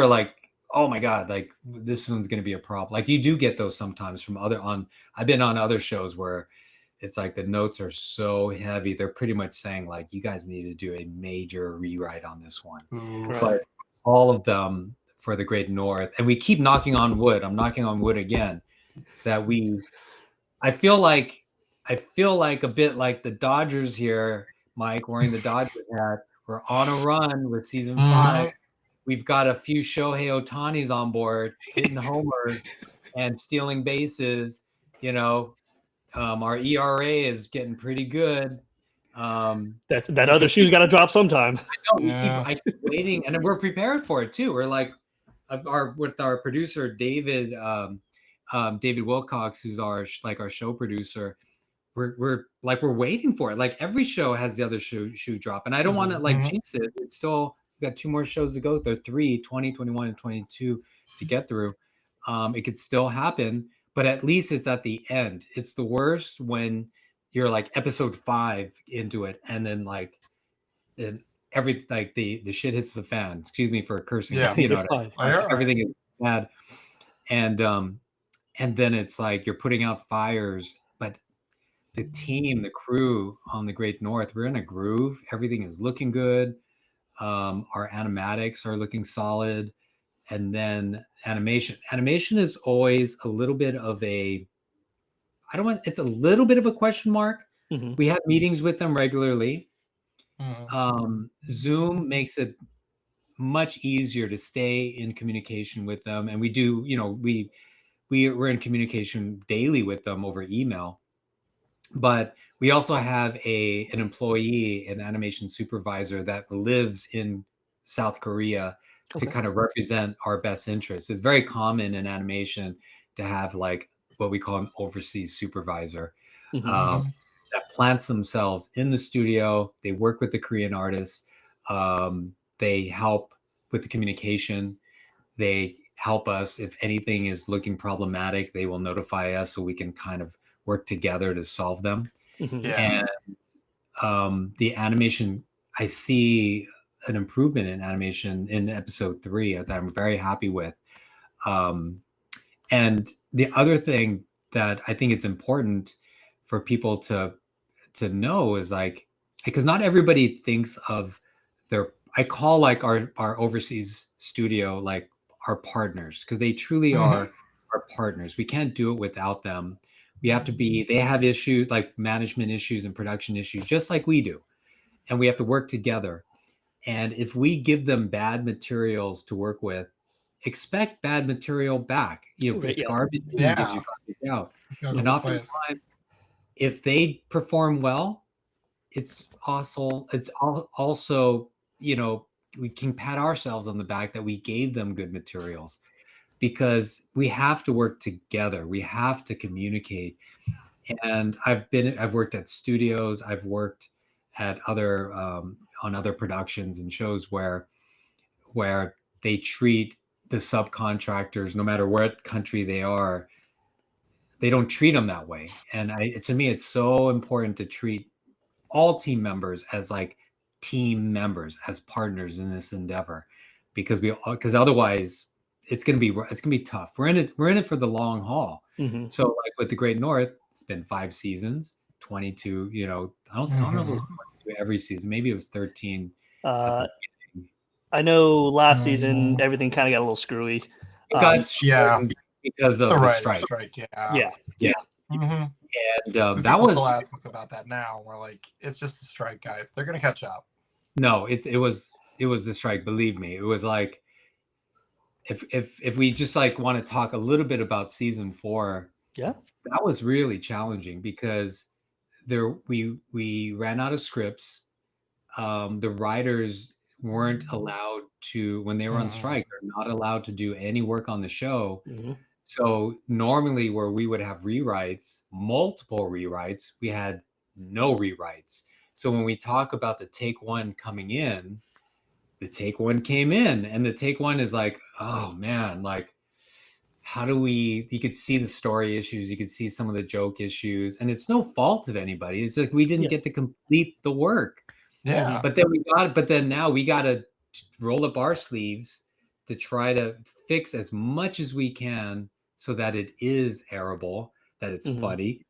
like, oh my God, like this one's going to be a problem. Like you do get those sometimes from I've been on other shows where it's like the notes are so heavy. They're pretty much saying like, you guys need to do a major rewrite on this one. Right. But all of them for the Great North, and we keep knocking on wood. I'm knocking on wood again, that I feel like a bit like the Dodgers here, Mike, wearing the Dodgers hat. We're on a run with season 5. We've got a few Shohei Ohtanis on board, hitting homers and stealing bases. Our ERA is getting pretty good. That other shoe's got to drop sometime. I know. I keep waiting, and we're prepared for it too. We're like, with our producer David Wilcox, who's our show producer. We're waiting for it. Like every show has the other shoe drop, and I don't want to jinx it. It's still, we've got 2 more shows to go. There are 3, 20, 21, and 22 to get through. It could still happen, but at least it's at the end. It's the worst when you're like episode 5 into it, and then the shit hits the fan. Excuse me for cursing. Yeah, everything is bad, and then it's like you're putting out fires. But the team, the crew on the Great North, we're in a groove. Everything is looking good. Our animatics are looking solid. And then animation is always a little bit of it's a little bit of a question mark. We have meetings with them regularly. Zoom makes it much easier to stay in communication with them. And we do, we're in communication daily with them over email. But we also have an employee, an animation supervisor that lives in South Korea to kind of represent our best interests. It's very common in animation to have like what we call an overseas supervisor that plants themselves in the studio. They work with the Korean artists. They help with the communication. They help us if anything is looking problematic. They will notify us so we can kind of work together to solve them. And the animation, I see an improvement in animation in episode 3 that I'm very happy with. And the other thing that I think it's important for people to know is like, because not everybody thinks of I call like our overseas studio like our partners, because they truly are our partners. We can't do it without them. They have issues like management issues and production issues, just like we do. And we have to work together. And if we give them bad materials to work with, expect bad material back. If it's garbage, it gives you garbage out. And oftentimes, if they perform well, it's also we can pat ourselves on the back that we gave them good materials, because we have to work together. We have to communicate. And I've worked at studios. I've worked at other on other productions and shows where they treat the subcontractors, no matter what country they are, they don't treat them that way. And to me, it's so important to treat all team members as like team members, as partners in this endeavor, because otherwise it's gonna be tough. We're in it for the long haul. So like with the Great North, it's been 5 seasons, 22. I don't know if it was 22 every season. Maybe it was 13. I know last season everything kind of got a little screwy. It got because of the strike. Yeah. And that people was still ask us about that now. We're like, it's just a strike, guys. They're gonna catch up. no, it was a strike. Believe me, it was like if we just like want to talk a little bit about season 4, Yeah. that was really challenging because we ran out of scripts. The writers weren't allowed to, when they were on strike, they're not allowed to do any work on the show. So normally where we would have rewrites, multiple rewrites, we had no rewrites. So when we talk about the take one coming in, the take one came in, and the take one is like, oh man, like how do you could see the story issues, you could see some of the joke issues, and it's no fault of anybody. It's like we didn't get to complete the work. Yeah. But then now we got to roll up our sleeves to try to fix as much as we can so that it is airable, that it's funny.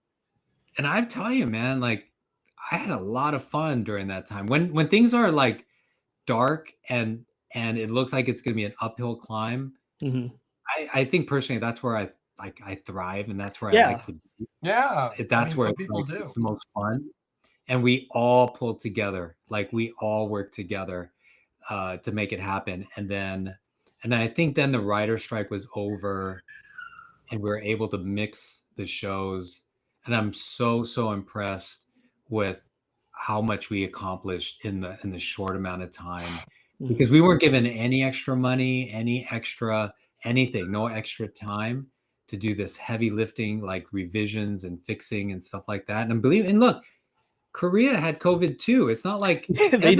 And I tell you, man, like I had a lot of fun during that time. When things are like dark and it looks like it's going to be an uphill climb, I think personally that's where I thrive, and that's where I like to be. Yeah. That's where people do. it's the most fun. And we all pulled together, like we all worked together to make it happen. And I think then the writer strike was over, and we were able to mix the shows. And I'm so impressed with how much we accomplished in the short amount of time, because we weren't given any extra money, anything, no extra time to do this heavy lifting, like revisions and fixing and stuff like that. And look, Korea had COVID too. It's not like everybody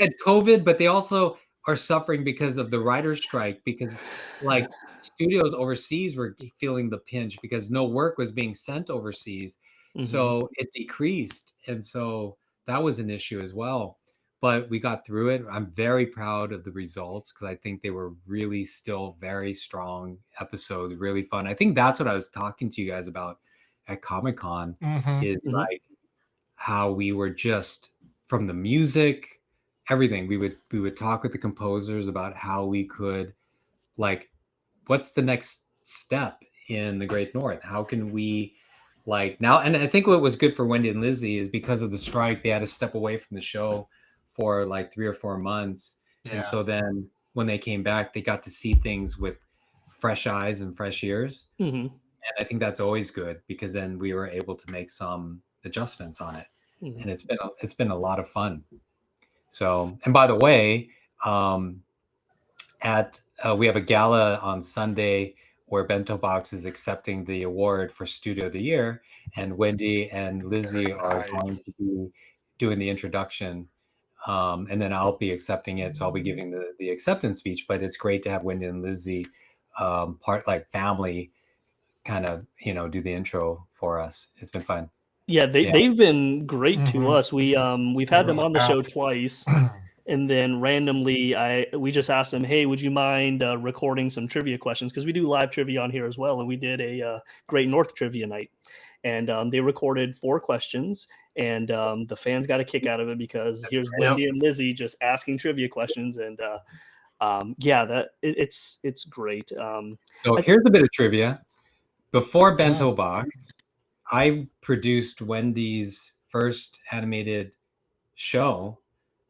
had COVID, but they also are suffering because of the writer's strike, because like studios overseas were feeling the pinch because no work was being sent overseas. So it decreased. And so that was an issue as well. But we got through it. I'm very proud of the results because I think they were really still very strong episodes, really fun. I think that's what I was talking to you guys about at Comic-Con is like how we were just from the music, everything. We would talk with the composers about how we could, like, what's the next step in the Great North? How can we like now? And I think what was good for Wendy and Lizzie is because of the strike, they had to step away from the show for like 3 or 4 months. Yeah. And so then when they came back, they got to see things with fresh eyes and fresh ears. And I think that's always good because then we were able to make some adjustments on it. And it's been a lot of fun. So, and by the way, we have a gala on Sunday where Bento Box is accepting the award for Studio of the Year, and Wendy and Lizzie are going to be doing the introduction, and then I'll be accepting it. So I'll be giving the acceptance speech. But it's great to have Wendy and Lizzie, part like family, kind of do the intro for us. It's been fun. Yeah, they've been great to us. We've had them on the show twice. And then randomly, we just asked them, hey, would you mind recording some trivia questions? Because we do live trivia on here as well. And we did a Great North trivia night. And they recorded 4 questions. And the fans got a kick out of it because here's Wendy and Lizzie just asking trivia questions. And it's great. So here's a bit of trivia. Before Bento Box, I produced Wendy's first animated show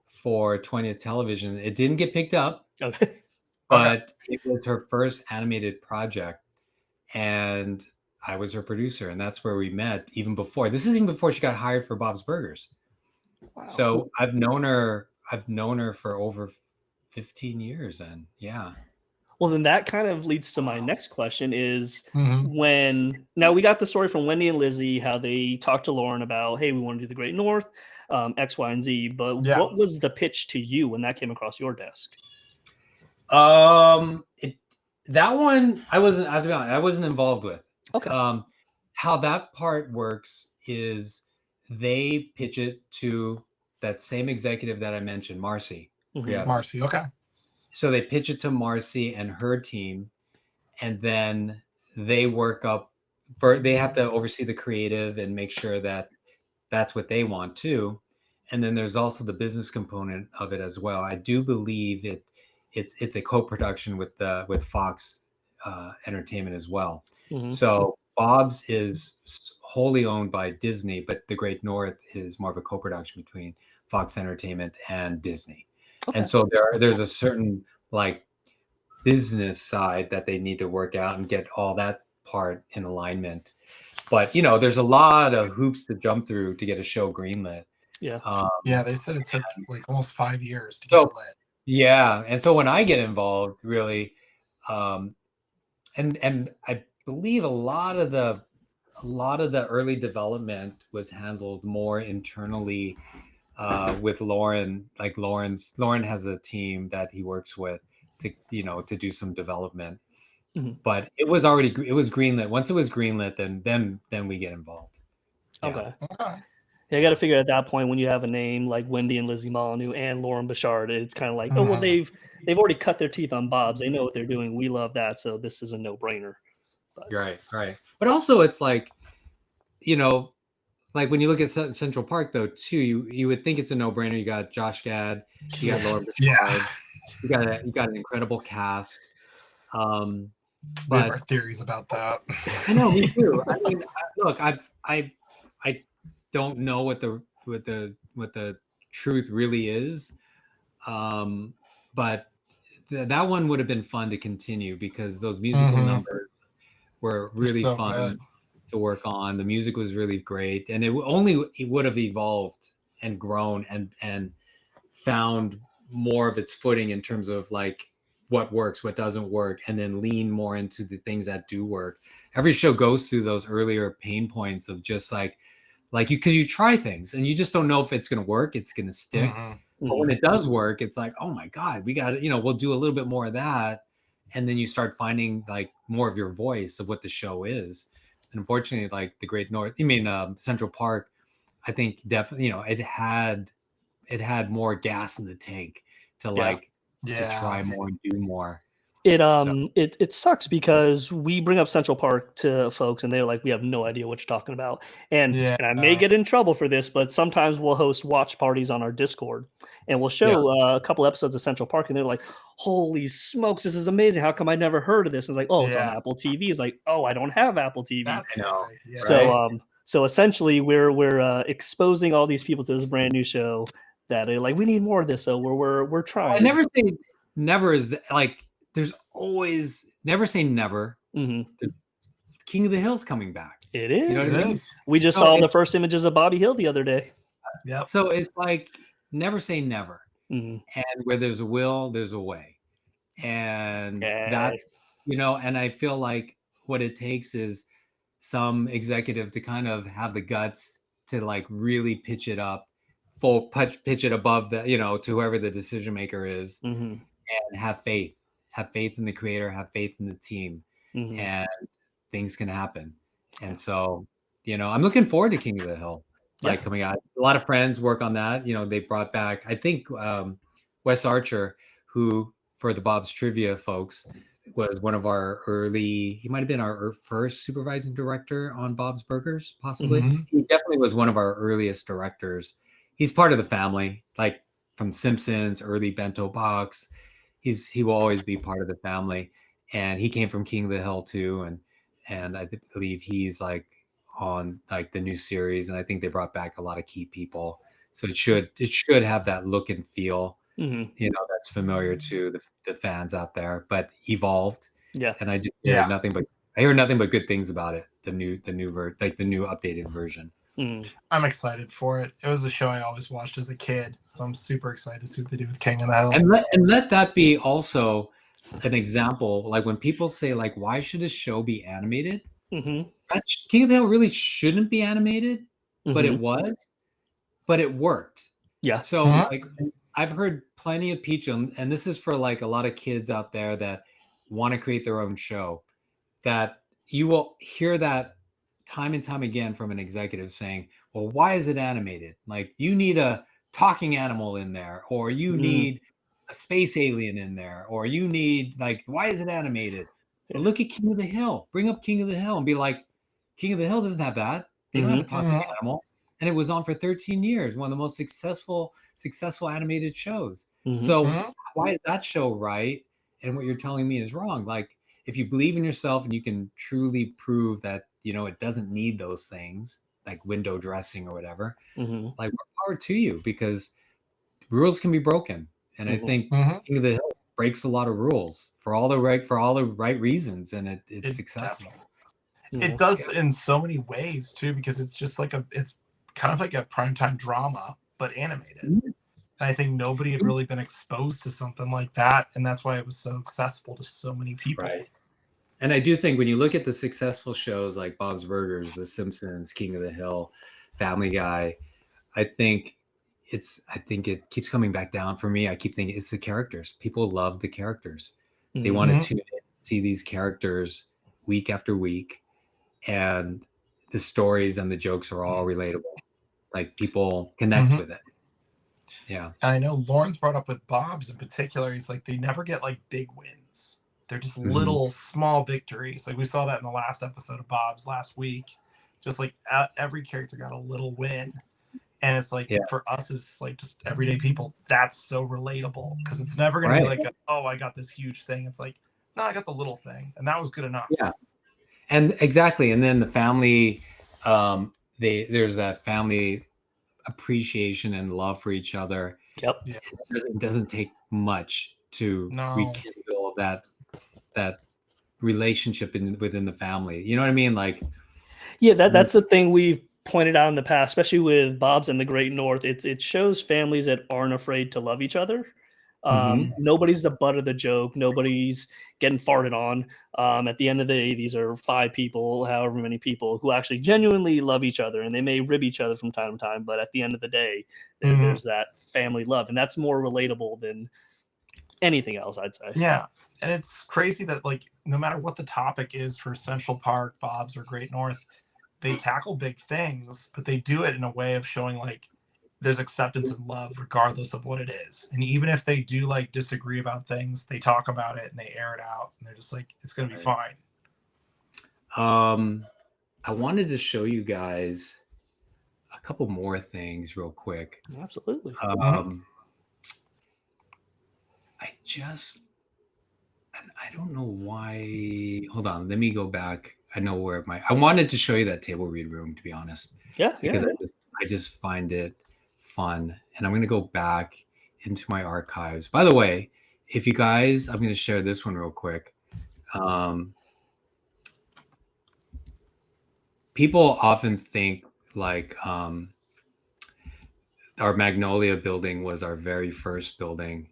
for 20th Television. It didn't get picked up, but it was her first animated project, and I was her producer, and that's where we met. Even before she got hired for Bob's Burgers. Wow. So I've known her for over 15 years, and yeah. Well, then that kind of leads to my next question is now we got the story from Wendy and Lizzie, how they talked to Lauren about, hey, we want to do the Great North, X, Y, and Z. But what was the pitch to you when that came across your desk? That one I wasn't involved with. Okay. How that part works is they pitch it to that same executive that I mentioned, Marcy. Marcy, okay. So they pitch it to Marcy and her team, and then they work up they have to oversee the creative and make sure that that's what they want too. And then there's also the business component of it as well. I do believe it's a co-production with Fox Entertainment as well. So Bob's is wholly owned by Disney, but The Great North is more of a co-production between Fox Entertainment and Disney. Okay. And so there's a certain like business side that they need to work out and get all that part in alignment. But there's a lot of hoops to jump through to get a show greenlit. Yeah. Yeah, they said it took like almost 5 years to get it lit. Yeah, and so when I get involved, really, and I believe a lot of the early development was handled more internally with Lauren. Like Lauren has a team that he works with to do some development. Mm-hmm. But it was greenlit. Once it was greenlit, then we get involved. Yeah. Okay. Yeah, I got to figure at that point when you have a name like Wendy and Lizzie Molyneux and Lauren Bouchard, it's kind of like, oh well, they've already cut their teeth on Bob's. They know what they're doing. We love that, so this is a no-brainer. Right. But also, it's like, like when you look at Central Park, though, too, you would think it's a no-brainer. You got Josh Gad, you got Lauren Bouchard, you got an incredible cast. We have our theories about that. I know, me too. I mean, look, I don't know what the truth really is, but that one would have been fun to continue because those musical numbers were really fun to work on. The music was really great, and it would have evolved and grown and found more of its footing in terms of like what works, what doesn't work, and then lean more into the things that do work. Every show goes through those earlier pain points of just like because you try things and you just don't know if it's going to work, it's going to stick. But when it does work, it's like, oh my God, we got it. We'll do a little bit more of that. And then you start finding like more of your voice of what the show is. And unfortunately, like The Great North, Central Park, I think definitely, it had more gas in the tank to to try more and do more. It sucks because we bring up Central Park to folks and they're like, we have no idea what you're talking about. And I may get in trouble for this, but sometimes we'll host watch parties on our Discord and we'll show a couple episodes of Central Park and they're like, holy smokes, this is amazing. How come I never heard of this? And it's like, oh, it's on Apple TV. It's like, oh, I don't have Apple TV. I know. So essentially we're exposing all these people to this brand new show that are like, we need more of this. So we're trying. I never say never is like, there's always never say never. Mm-hmm. King of the Hill's coming back. It is. You know what I mean? We just saw the first images of Bobby Hill the other day. Yeah. So it's like never say never. Mm-hmm. And where there's a will, there's a way. And that, and I feel like what it takes is some executive to kind of have the guts to like really pitch it up, pitch it above the, to whoever the decision maker is, and have faith. Have faith in the creator, have faith in the team, and things can happen. And so, I'm looking forward to King of the Hill, coming out. A lot of friends work on that. They brought back, I think, Wes Archer, who, for the Bob's Trivia folks, was one of our he might have been our first supervising director on Bob's Burgers, possibly. He definitely was one of our earliest directors. He's part of the family, like from Simpsons, early Bento Box. He will always be part of the family, and he came from King of the Hill too, and I believe he's like on like the new series, and I think they brought back a lot of key people, so it should have that look and feel, that's familiar to the fans out there, but evolved. Yeah, and I just heard nothing but good things about it. The new updated version. I'm excited for it. It was a show I always watched as a kid, so I'm super excited to see what they do with King of the Hill. And let that be also an example. Like when people say, like, why should a show be animated? That King of the Hill really shouldn't be animated, but it was, but it worked. Yeah. So like I've heard plenty of and this is for like a lot of kids out there that want to create their own show, that you will hear that time and time again from an executive saying, well, why is it animated? Like you need a talking animal in there, or you need a space alien in there, or you need like, why is it animated? Well, look at King of the Hill, bring up King of the Hill and be like, King of the Hill doesn't have that. They don't have a talking animal. And it was on for 13 years, one of the most successful animated shows. So why is that show right? And what you're telling me is wrong. Like if you believe in yourself and you can truly prove that it doesn't need those things like window dressing or whatever. Mm-hmm. Like, more power to you, because rules can be broken. And I think King of the Hill breaks a lot of rules for all the right reasons, and it's successful. It does in so many ways too, because it's just like it's kind of like a primetime drama, but animated. And I think nobody had really been exposed to something like that, and that's why it was so accessible to so many people. Right. And I do think when you look at the successful shows like Bob's Burgers, The Simpsons, King of the Hill, Family Guy, I think it keeps coming back down for me. I keep thinking it's the characters. People love the characters. They want to tune in, see these characters week after week, and the stories and the jokes are all relatable. Like, people connect with it. Yeah. And I know Lawrence brought up with Bob's in particular, he's like, they never get like big wins. They're just little small victories. Like we saw that in the last episode of Bob's last week. Just like every character got a little win. And it's like, for us as like just everyday people, that's so relatable, because it's never going to be like, oh, I got this huge thing. It's like, no, I got the little thing, and that was good enough. Yeah. And exactly. And then the family, there's that family appreciation and love for each other. Yep. Yeah. It doesn't take much to rekindle that relationship within the family. You know what I mean? Like, yeah, that's the thing we've pointed out in the past, especially with Bob's and the Great North. It shows families that aren't afraid to love each other. Nobody's the butt of the joke. Nobody's getting farted on. At the end of the day, these are 5 people, however many people, who actually genuinely love each other, and they may rib each other from time to time, but at the end of the day, there's that family love, and that's more relatable than anything else, I'd say. Yeah. And it's crazy that, like, no matter what the topic is for Central Park, Bob's, or Great North, they tackle big things, but they do it in a way of showing like there's acceptance and love regardless of what it is. And even if they do like disagree about things, they talk about it and they air it out, and they're just like, it's going to be fine. I wanted to show you guys a couple more things real quick. Absolutely. I don't know why. Hold on, let me go back. I know where I wanted to show you that table read room, to be honest. Yeah. Because I just find it fun. And I'm going to go back into my archives. By the way, if you guys, I'm going to share this one real quick. People often think like our Magnolia building was our very first building.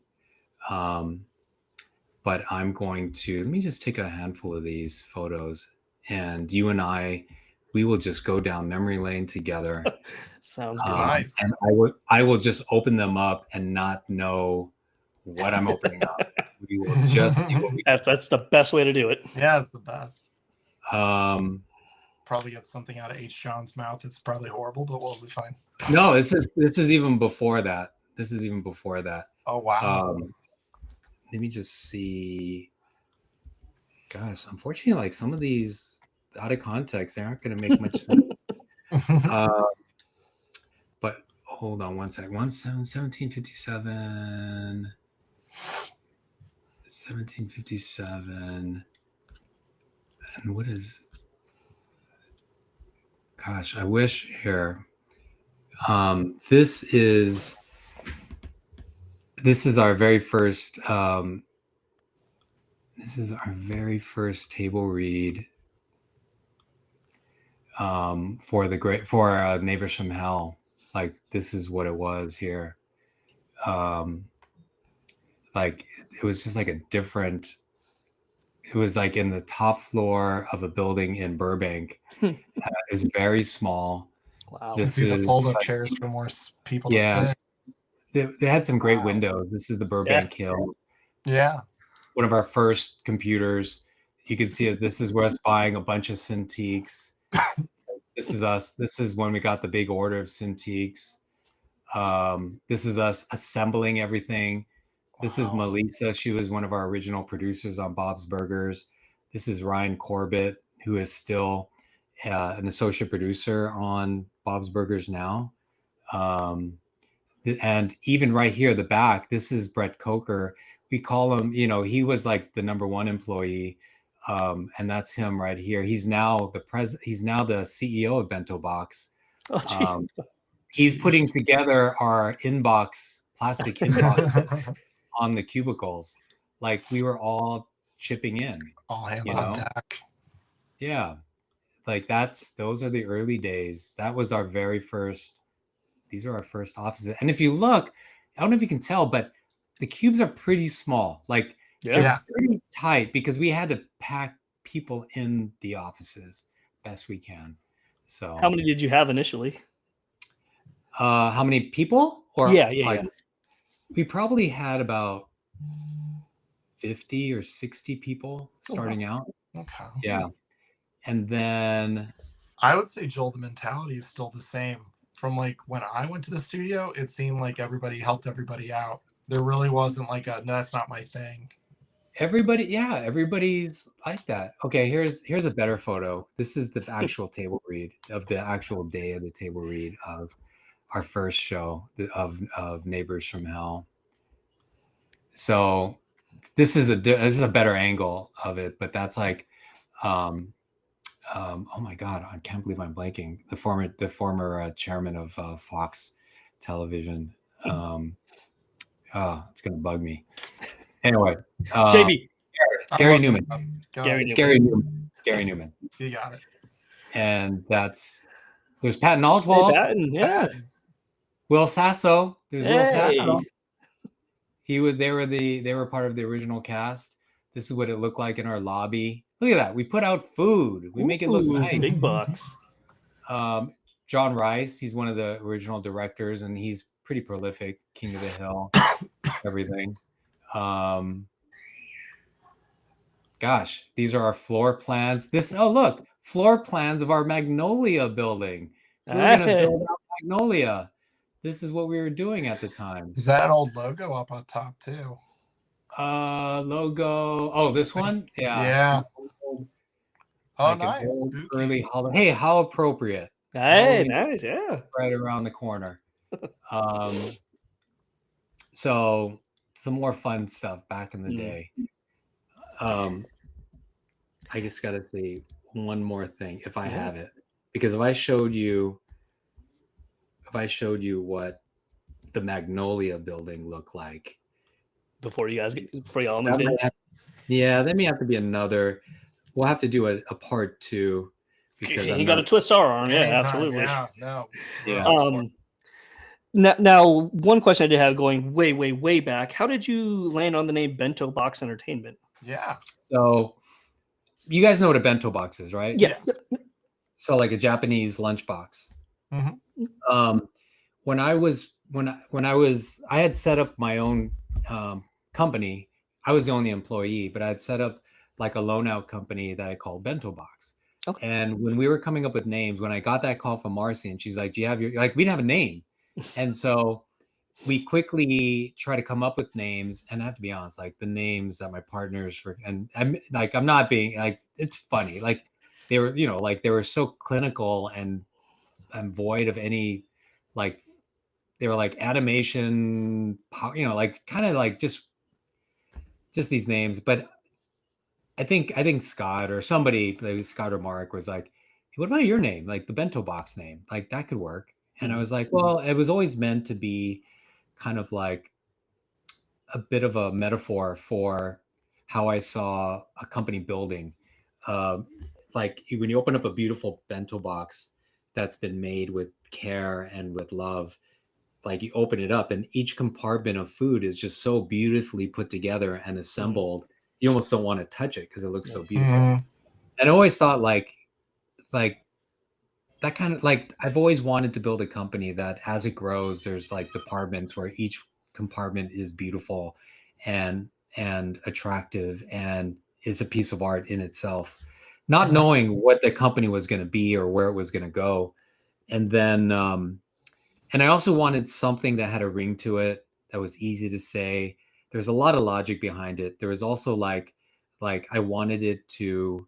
But I'm going to, let me just take a handful of these photos, and you and we will just go down memory lane together. Sounds good. Nice. And I will just open them up and not know what I'm opening up. We will just see what we that's the best way to do it. Yeah, it's the best. Probably get something out of H. John's mouth. It's probably horrible, but we'll be fine. No, this is even before that. Oh wow. Let me just see. Gosh, unfortunately, like some of these out of context, they aren't going to make much sense. But hold on one sec. 1757. And what is? Gosh, I wish here. This is our very first. This is our very first table read for Neighbors from Hell. Like, this is what it was here. Like, it was just like it was like in the top floor of a building in Burbank. It was very small. Wow. This is the fold-up chairs for more people to sit. They had some great windows. This is the Burbank Hills. Yeah. One of our first computers. You can see it. This is us buying a bunch of Cintiqs. This is us. This is when we got the big order of Cintiqs. This is us assembling everything. This is Melissa. She was one of our original producers on Bob's Burgers. This is Ryan Corbett, who is still an associate producer on Bob's Burgers now. And even right here, the back, this is Brett Coker. We call him, he was like the number 1 employee And that's him right here. He's now he's now the CEO of Bento Box. Oh, he's putting together our plastic inbox on the cubicles. Like we were all chipping in. All hands on deck. Yeah. Like those are the early days. That was our very first, these are our first offices. And if you look, I don't know if you can tell, but the cubes are pretty small. Like they're pretty tight because we had to pack people in the offices best we can. So how many did you have initially? How many people? Or yeah. We probably had about 50 or 60 people starting out. Okay. Yeah. And then I would say, Joel, the mentality is still the same. From like when I went to the studio, it seemed like everybody helped everybody out. There really wasn't like no, that's not my thing. Everybody's like that. Okay, here's a better photo. This is the actual table read of the actual day of the table read of our first show of Neighbors from Hell. So this is a better angle of it, but that's like oh my God, I can't believe I'm blanking. The former chairman of Fox Television. It's gonna bug me. Anyway, JB. Gary Newman. Gary Newman. You got it. And there's Patton Oswalt. Hey, Patton, yeah. Will Sasso. There's Will Sasso. They were part of the original cast. This is what it looked like in our lobby. Look at that. We put out food. We make it look nice. Big bucks. John Rice, he's one of the original directors, and he's pretty prolific. King of the Hill, everything. Gosh, these are our floor plans. Look, floor plans of our Magnolia building. We're going to build out Magnolia. This is what we were doing at the time. Is that an old logo up on top too? Logo. Oh, this one? Yeah. Yeah. Like nice. Early holiday. Hey, how appropriate. Hey, nice. Yeah. Right around the corner. So some more fun stuff back in the day. I just got to say one more thing if I have it, because if I showed you what the Magnolia building looked like before y'all moved in. That may have to be another. We'll have to do a part 2 because he got a twist our arm. Yeah, absolutely. Yeah. Now, one question I did have going way back. How did you land on the name Bento Box Entertainment? Yeah. So you guys know what a bento box is, right? Yes. So like a Japanese lunchbox. Mm-hmm. When I had set up my own company. I was the only employee, but I had set up like a loan out company that I called Bento Box. Okay. And when we were coming up with names, when I got that call from Marcy and she's like, "Do you have we didn't have a name." And so we quickly try to come up with names, and I have to be honest, like the names that my partners were, and I'm not being like, it's funny. Like they were, they were so clinical and void of any, like they were like animation, like kind of like just these names. But I think Scott or somebody, like Scott or Mark was like, "Hey, what about your name? Like the Bento Box name, like that could work." And I was like, well, it was always meant to be kind of like a bit of a metaphor for how I saw a company building. Like when you open up a beautiful bento box that's been made with care and with love, like you open it up and each compartment of food is just so beautifully put together and assembled. You almost don't want to touch it because it looks so beautiful. And I always thought like that kind of like, I've always wanted to build a company that as it grows, there's like departments where each compartment is beautiful and attractive and is a piece of art in itself, not knowing what the company was going to be or where it was going to go. And then, and I also wanted something that had a ring to it that was easy to say. There's a lot of logic behind it. There was also like I wanted it to,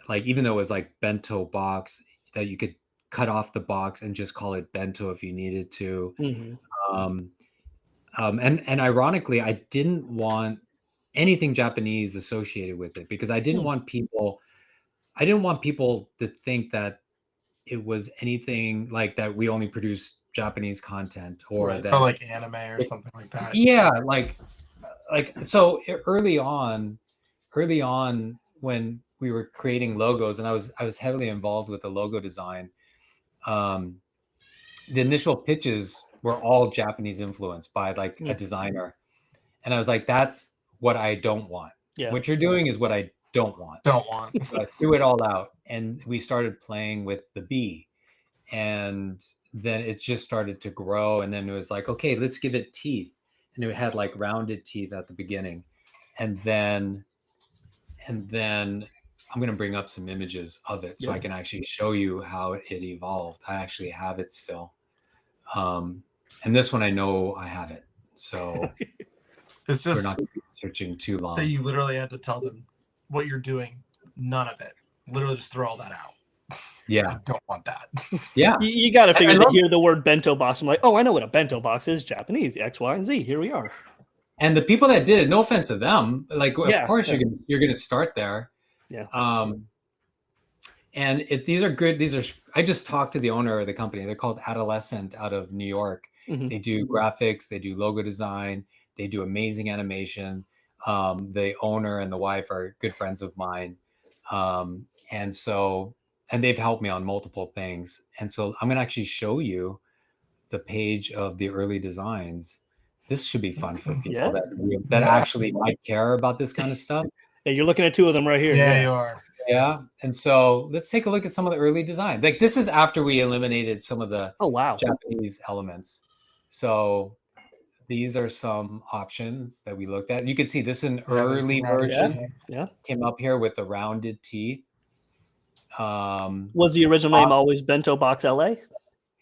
like, even though it was like bento box, that you could cut off the box and just call it bento if you needed to. And ironically, I didn't want anything Japanese associated with it, because I didn't want people to think that it was anything like that we only produce Japanese content, or that or like anime or something like that. Yeah, like so early on when we were creating logos, and I was heavily involved with the logo design, the initial pitches were all Japanese influenced by like a designer. And I was like, that's what I don't want. Yeah. What you're doing is what I don't want. So I threw it all out, and we started playing with the bee. And then it just started to grow. And then it was like, okay, let's give it teeth. And it had like rounded teeth at the beginning. And then I'm going to bring up some images of it so I can actually show you how it evolved. I actually have it still. And this one, I know I have it. So it's just we're not searching too long. That you literally had to tell them what you're doing. None of it. Literally just throw all that out. Yeah. I don't want that. Yeah. You got to figure they hear the word bento box. I'm like, oh, I know what a bento box is. Japanese, X, Y, and Z. Here we are. And the people that did it, no offense to them, like, of course you're gonna start there. Yeah. And these are good. I just talked to the owner of the company. They're called Adolescent out of New York. They do graphics, they do logo design, they do amazing animation. The owner and the wife are good friends of mine. And they've helped me on multiple things. And so I'm gonna actually show you the page of the early designs. This should be fun for people that actually might care about this kind of stuff. Yeah, you're looking at two of them right here. Yeah, you are. Yeah. And so let's take a look at some of the early design. Like, this is after we eliminated some of the Japanese elements. So these are some options that we looked at. You can see this is an early version. Yeah. Came up here with the rounded teeth. Was the original name always Bento Box LA?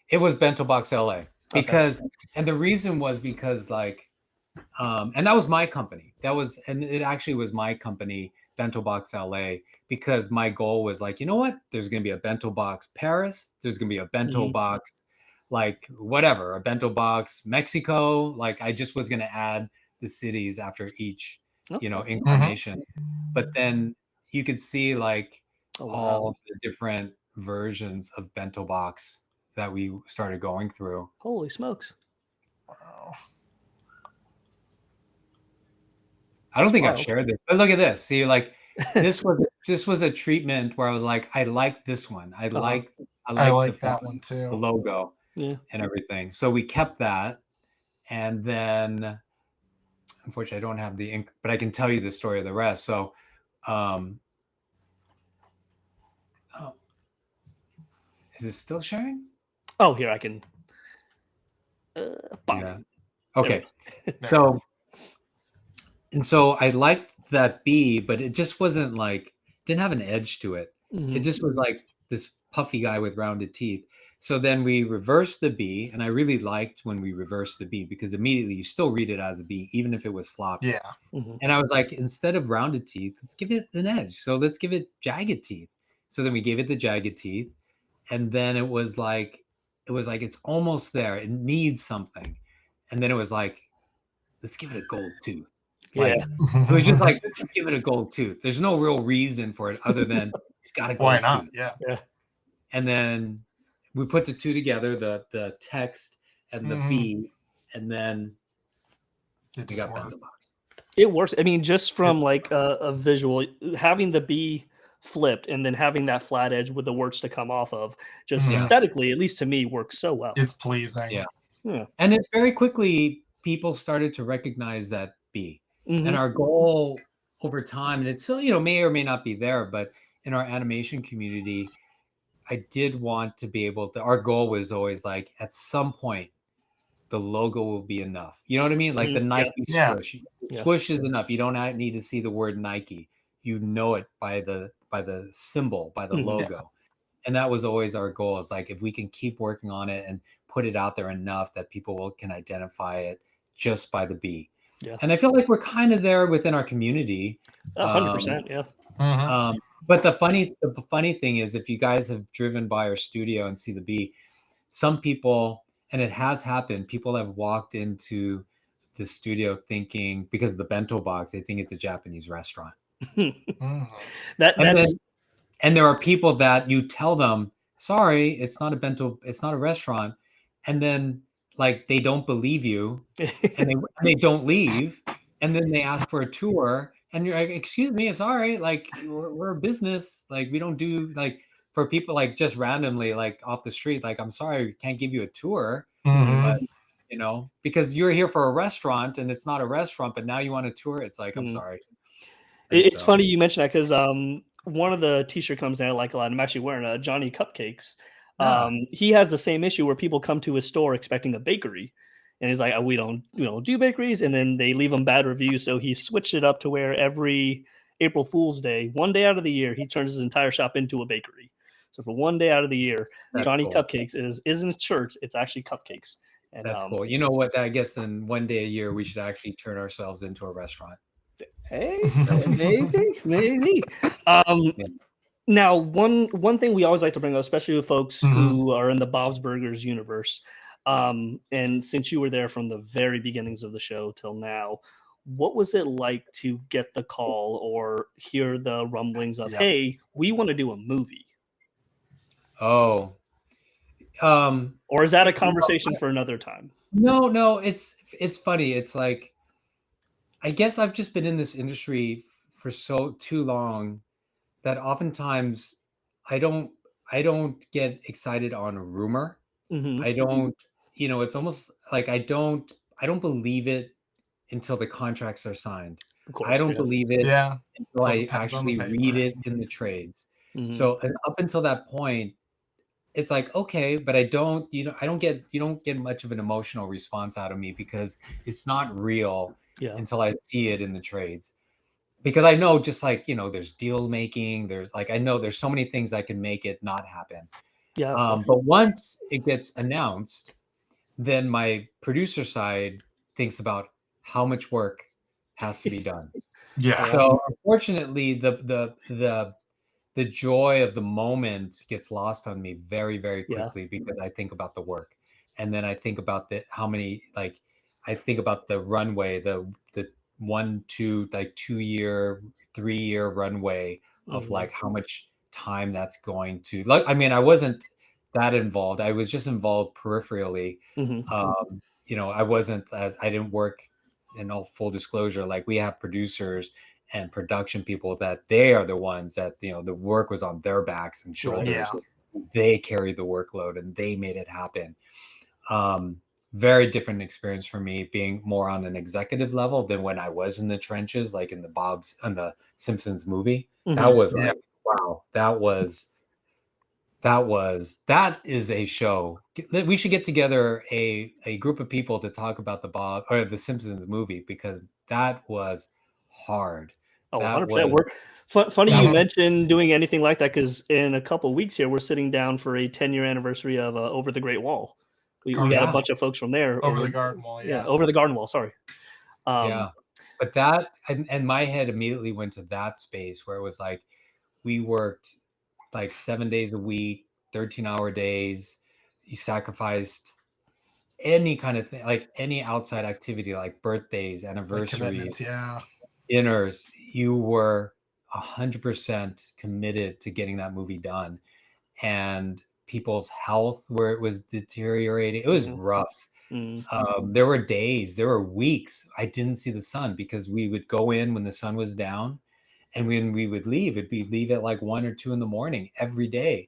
It was Bento Box LA because, and the reason was because like, and that was my company. And it actually was my company, Bento Box LA, because my goal was like, you know what? There's going to be a Bento Box Paris. There's going to be a Bento Box, like whatever, a Bento Box Mexico. Like, I just was going to add the cities after each, incarnation. But then you could see like all the different versions of Bento Box that we started going through. Holy smokes. Wow. I don't think I've shared this, but look at this. See, like this was a treatment where I was like, I like this one. I like that one too. The logo and everything. So we kept that. And then unfortunately I don't have the ink, but I can tell you the story of the rest. So is it still sharing? Oh, here I can. Yeah. Okay. So I liked that bee, but it just wasn't like, didn't have an edge to it. It just was like this puffy guy with rounded teeth. So then we reversed the bee, and I really liked when we reversed the bee because immediately you still read it as a bee, even if it was floppy. Yeah. And I was like, instead of rounded teeth, let's give it an edge. So let's give it jagged teeth. So then we gave it the jagged teeth, and then it was like it's almost there. It needs something, and then it was like, let's give it a gold tooth. Like, it was just like, let's give it a gold tooth. There's no real reason for it other than it's got a gold Why not? tooth. Yeah. And then we put the two together, the text and the bee, and then we got Bento Box. It works. I mean, just from like a visual, having the bee flipped and then having that flat edge with the words to come off of, just aesthetically, at least to me, works so well. It's pleasing. Yeah. And it very quickly, people started to recognize that bee. And our goal over time, and it's still, may or may not be there, but in our animation community, I did want to be able to, our goal was always like, at some point, the logo will be enough. You know what I mean? Like the Nike swoosh. Swoosh is enough. You don't need to see the word Nike. You know it by the symbol, by the logo. And that was always our goal. Is like, if we can keep working on it and put it out there enough that people can identify it just by the bee. Yeah. And I feel like we're kind of there within our community. 100%. Yeah. But the funny thing is, if you guys have driven by our studio and see the bee, some people, and it has happened, people have walked into the studio thinking, because of the bento box, they think it's a Japanese restaurant. And there are people that you tell them, sorry, it's not a bento, it's not a restaurant, and then like they don't believe you, and they don't leave, and then they ask for a tour, and you're like, excuse me, it's all right, like we're a business, like we don't do like for people like just randomly like off the street, like I'm sorry, we can't give you a tour, but you know, because you're here for a restaurant and it's not a restaurant, but now you want a tour, it's like I'm sorry. It's funny you mentioned that because one of the t-shirt comes out like a lot. I'm actually wearing a Johnny Cupcakes. He has the same issue where people come to his store expecting a bakery, and he's like, we don't do bakeries, and then they leave him bad reviews. So he switched it up to where every April Fool's Day, one day out of the year, he turns his entire shop into a bakery. So for one day out of the year, Johnny Cupcakes isn't shirts; it's actually cupcakes. And that's cool. You know what? I guess then one day a year we should actually turn ourselves into a restaurant. Hey, maybe. Now, one thing we always like to bring up, especially with folks who are in the Bob's Burgers universe, and since you were there from the very beginnings of the show till now, what was it like to get the call or hear the rumblings of, hey, we want to do a movie? Oh. Or is that a conversation for another time? No, it's funny. It's like, I guess I've just been in this industry for too long that oftentimes I don't get excited on a rumor. I don't, it's almost like I don't believe it until the contracts are signed. Of course, I don't believe it until I actually read it in the trades. So up until that point, it's like, okay, but you don't get much of an emotional response out of me because it's not real until I see it in the trades. Because I know, just like, there's deals making, there's like, I know there's so many things I can make it not happen. But once it gets announced, then my producer side thinks about how much work has to be done. So unfortunately, the joy of the moment gets lost on me very, very quickly because I think about the work, and then I think about I think about the runway, the 1, 2, like 2-year, 3-year runway of like how much time that's going to. Like, I mean, I wasn't that involved. I was just involved peripherally. I wasn't. I didn't work. In all full disclosure, like we have producers and production people that they are the ones that the work was on their backs and shoulders. They carried the workload and they made it happen. Very different experience for me, being more on an executive level than when I was in the trenches, like in the Simpsons movie. That was like, wow, that is a show. We should get together a group of people to talk about the Simpsons movie, because that was hard. Oh, 100%. Funny you mentioned doing anything like that, because in a couple of weeks here, we're sitting down for a 10-year anniversary of Over the Great Wall. We got a bunch of folks from there. Over the Garden Wall, Over the Garden Wall, sorry. But that, and my head immediately went to that space where it was like, we worked like 7 days a week, 13-hour days. You sacrificed any kind of thing, like any outside activity, like birthdays, anniversaries, dinners. You were 100% committed to getting that movie done. And people's health, where it was deteriorating, it was rough. There were days, there were weeks I didn't see the sun, because we would go in when the sun was down, and when we would leave, leave at like 1 or 2 in the morning every day,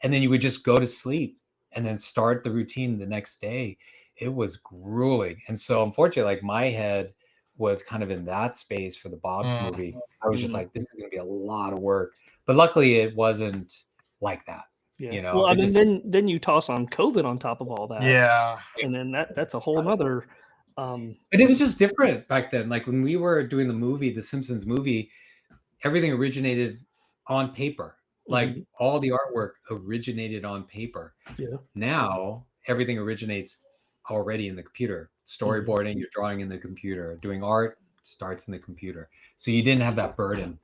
and then you would just go to sleep and then start the routine the next day. It was grueling. And so unfortunately, like, my head was kind of in that space for the Bob's movie. I was just like, this is gonna be a lot of work, but luckily it wasn't like that. Well, I mean, then you toss on COVID on top of all that. And then that's a whole nother. But it was just different back then. Like when we were doing the movie, the Simpsons movie, everything originated on paper. Like all the artwork originated on paper. Now everything originates already in the computer. Storyboarding, you're drawing in the computer. Doing art starts in the computer. So you didn't have that burden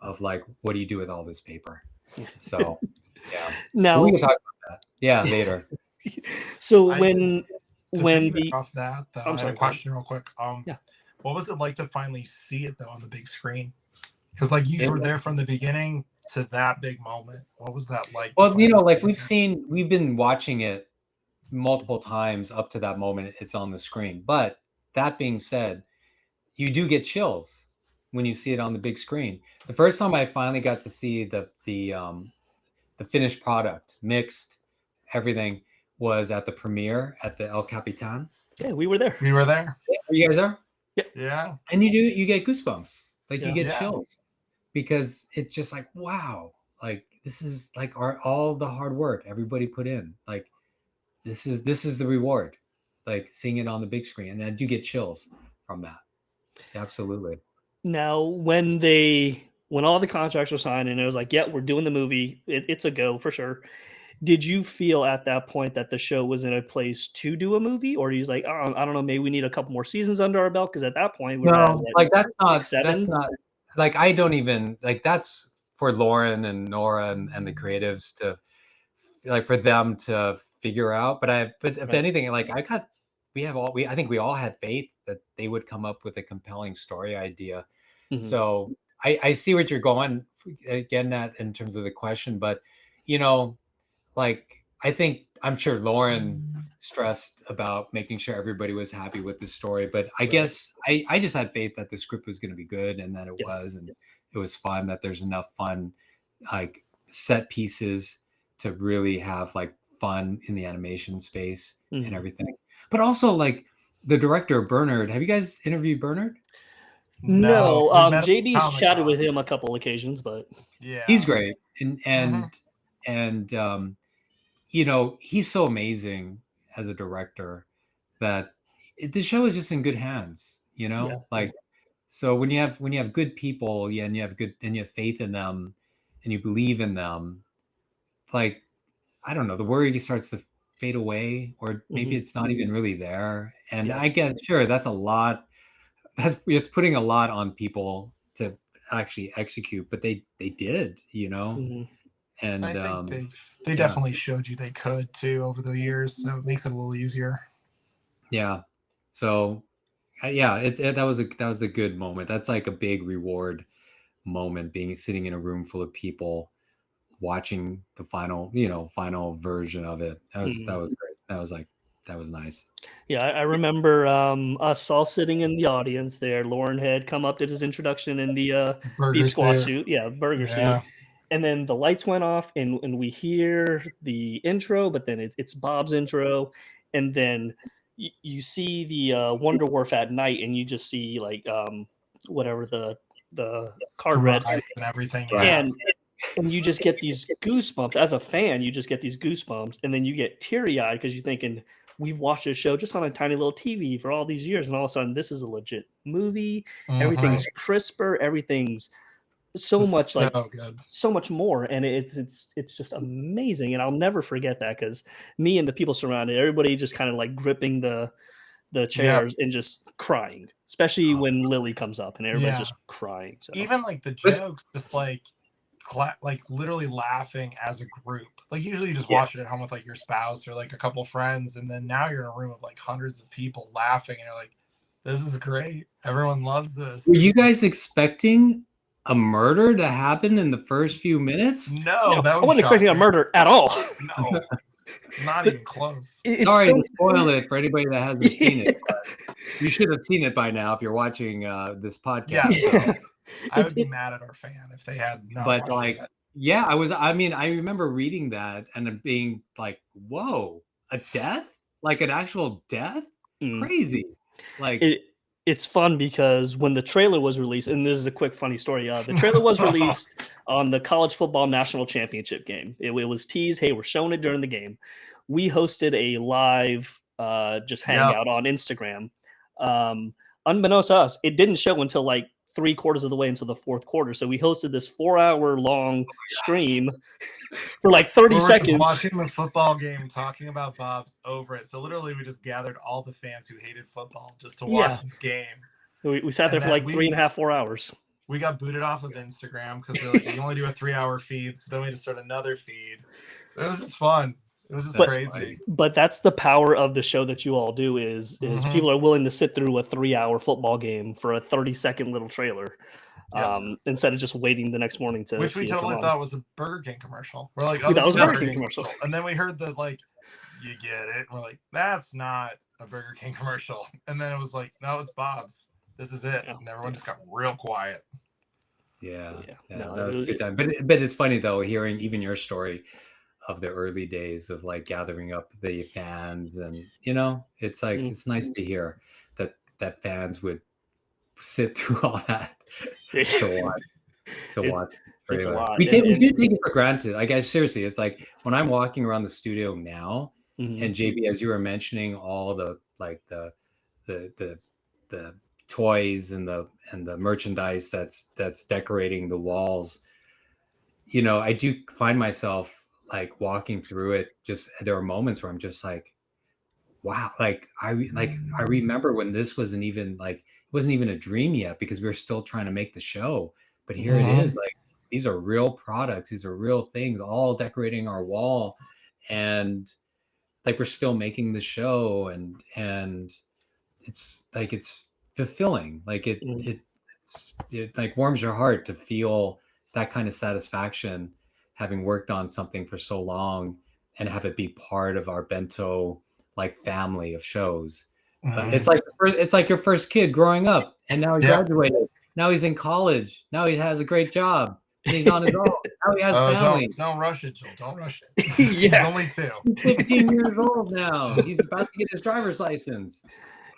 of like, what do you do with all this paper? So. Yeah. Now we can talk about that. Yeah, later. So when when piggyback off that, though, I had a question real quick. Yeah. What was it like to finally see it though on the big screen? Because like you were there from the beginning to that big moment. What was that like? Well, like we've been watching it multiple times up to that moment it's on the screen. But that being said, you do get chills when you see it on the big screen. The first time I finally got to see the finished product, mixed, everything, was at the premiere at the El Capitan. Yeah, we were there. We were there. You guys are? Yeah. And you get goosebumps. Like you get Yeah. chills because it's just like, wow, like this is like all the hard work everybody put in. Like this is the reward. Like seeing it on the big screen, and I do get chills from that. Absolutely. Now, when all the contracts were signed and it was like, yeah, we're doing the movie, it's a go for sure. Did you feel at that point that the show was in a place to do a movie, or he's like, oh, I don't know, maybe we need a couple more seasons under our belt? Because at that point, we were at, like that's not 6, 7? that's not like I don't even like that's for Lauren and Nora and the creatives to like for them to figure out. But if anything, like I think we all had faith that they would come up with a compelling story idea. Mm-hmm. So I see what you're going getting at in terms of the question, but like I'm sure Lauren stressed about making sure everybody was happy with the story, but I guess I just had faith that the script was going to be good and that it was, and it was fun, that there's enough fun like set pieces to really have like fun in the animation space and everything. But also like the director Bernard, have you guys interviewed Bernard? No, JB's chatted with him a couple occasions, but yeah, he's great, and he's so amazing as a director that the show is just in good hands. Like so when you have good people, and you have faith in them, and you believe in them, like I don't know, the worry starts to fade away, or maybe it's not even really there. And I guess sure that's a lot. It's putting a lot on people to actually execute, but they did, and I think they definitely showed you they could too over the years, so it makes it a little easier. Yeah. So that was a good moment. That's like a big reward moment, sitting in a room full of people watching the final version of it. That was great. That was nice. Yeah, I remember us all sitting in the audience there. Lauren had come up, did his introduction in the beef squash suit. Yeah, burger suit. And then the lights went off and we hear the intro, but then it's Bob's intro. And then you see the Wonder Wharf at night, and you just see like whatever the card read and everything. And you just get these goosebumps. As a fan, you just get these goosebumps, and then you get teary-eyed because you're thinking, we've watched this show just on a tiny little TV for all these years, and all of a sudden this is a legit movie. Everything's crisper, everything's so much good. So much more, and it's just amazing. And I'll never forget that, because me and the people surrounded, everybody just kind of like gripping the chairs and just crying, especially when Lily comes up and everybody's just crying. So even like the jokes, just like literally laughing as a group. Like usually you just watch it at home with like your spouse or like a couple friends, and then now you're in a room of like hundreds of people laughing, and you're like, this is great, everyone loves this. Were you guys expecting a murder to happen in the first few minutes? No, I wasn't expecting a murder at all. No, not even close. Sorry to spoil it for anybody that hasn't seen it, but you should have seen it by now if you're watching this podcast. Yeah. I would be mad at our fan if they had not. But like, I remember reading that and being like, whoa, a death? Like an actual death? Crazy. Like it's fun because when the trailer was released, and this is a quick funny story, the trailer was released on the college football national championship game. It was teased, hey, we're showing it during the game. We hosted a live just hangout on Instagram. Unbeknownst to us, it didn't show until like 3/4 of the way into the fourth quarter. So we hosted this 4-hour long stream for like 30 seconds. Watching the football game, talking about Bob's over it. So literally we just gathered all the fans who hated football just to watch this game. We sat there for like 3.5, 4 hours. We got booted off of Instagram because they're like, you only do a 3-hour feed. So then we had to start another feed. It was just fun. It was just But- crazy. But that's the power of the show that you all do is Mhm. people are willing to sit through a 3-hour football game for a 30-second little trailer. Yeah. Instead of just waiting the next morning to Which see we it come totally on. thought was a Burger King commercial. We're like, We thought it was this is a Burger King commercial. And then we heard that, like, you get it. And we're like, that's not a Burger King commercial. And then it was like, no, it's Bob's. This is it. Yeah. And everyone just got real quiet. Yeah, No, no, it's a it- good time. But it's funny though, hearing even your story of the early days of like gathering up the fans, and it's like it's nice to hear that fans would sit through all that to watch. It's a lot. We do take it for granted. I guess seriously, it's like when I'm walking around the studio now, Mhm. and JB, as you were mentioning, all the like the toys and the merchandise that's decorating the walls. I do find myself like walking through it. Just there are moments where I'm just like, wow, like I remember when this wasn't even a dream yet, because we were still trying to make the show. But here it is, like these are real products, these are real things, all decorating our wall, and like we're still making the show, and it's like it's fulfilling. Like it like warms your heart to feel that kind of satisfaction, having worked on something for so long and have it be part of our Bento like family of shows. It's like your first kid growing up, and now he graduated. Now he's in college. Now he has a great job. And he's on his own. Now he has family. Don't rush it, Joel. Don't rush it. Yeah. He's only 2. He's 15 years old now. He's about to get his driver's license.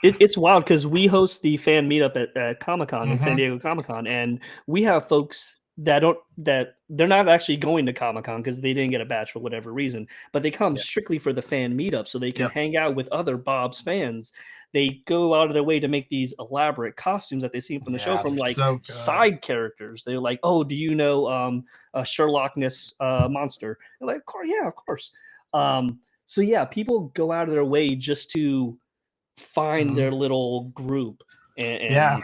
It's wild because we host the fan meetup at Comic-Con in San Mhm. Diego Comic-Con, and we have folks that they're not actually going to Comic-Con because they didn't get a badge for whatever reason, but they come strictly for the fan meetup so they can hang out with other Bob's fans. They go out of their way to make these elaborate costumes that they see from the show from they're like so good. side characters. They're like, oh, do you know a Sherlock Ness monster? They're like, of course. So yeah, people go out of their way just to find their little group, and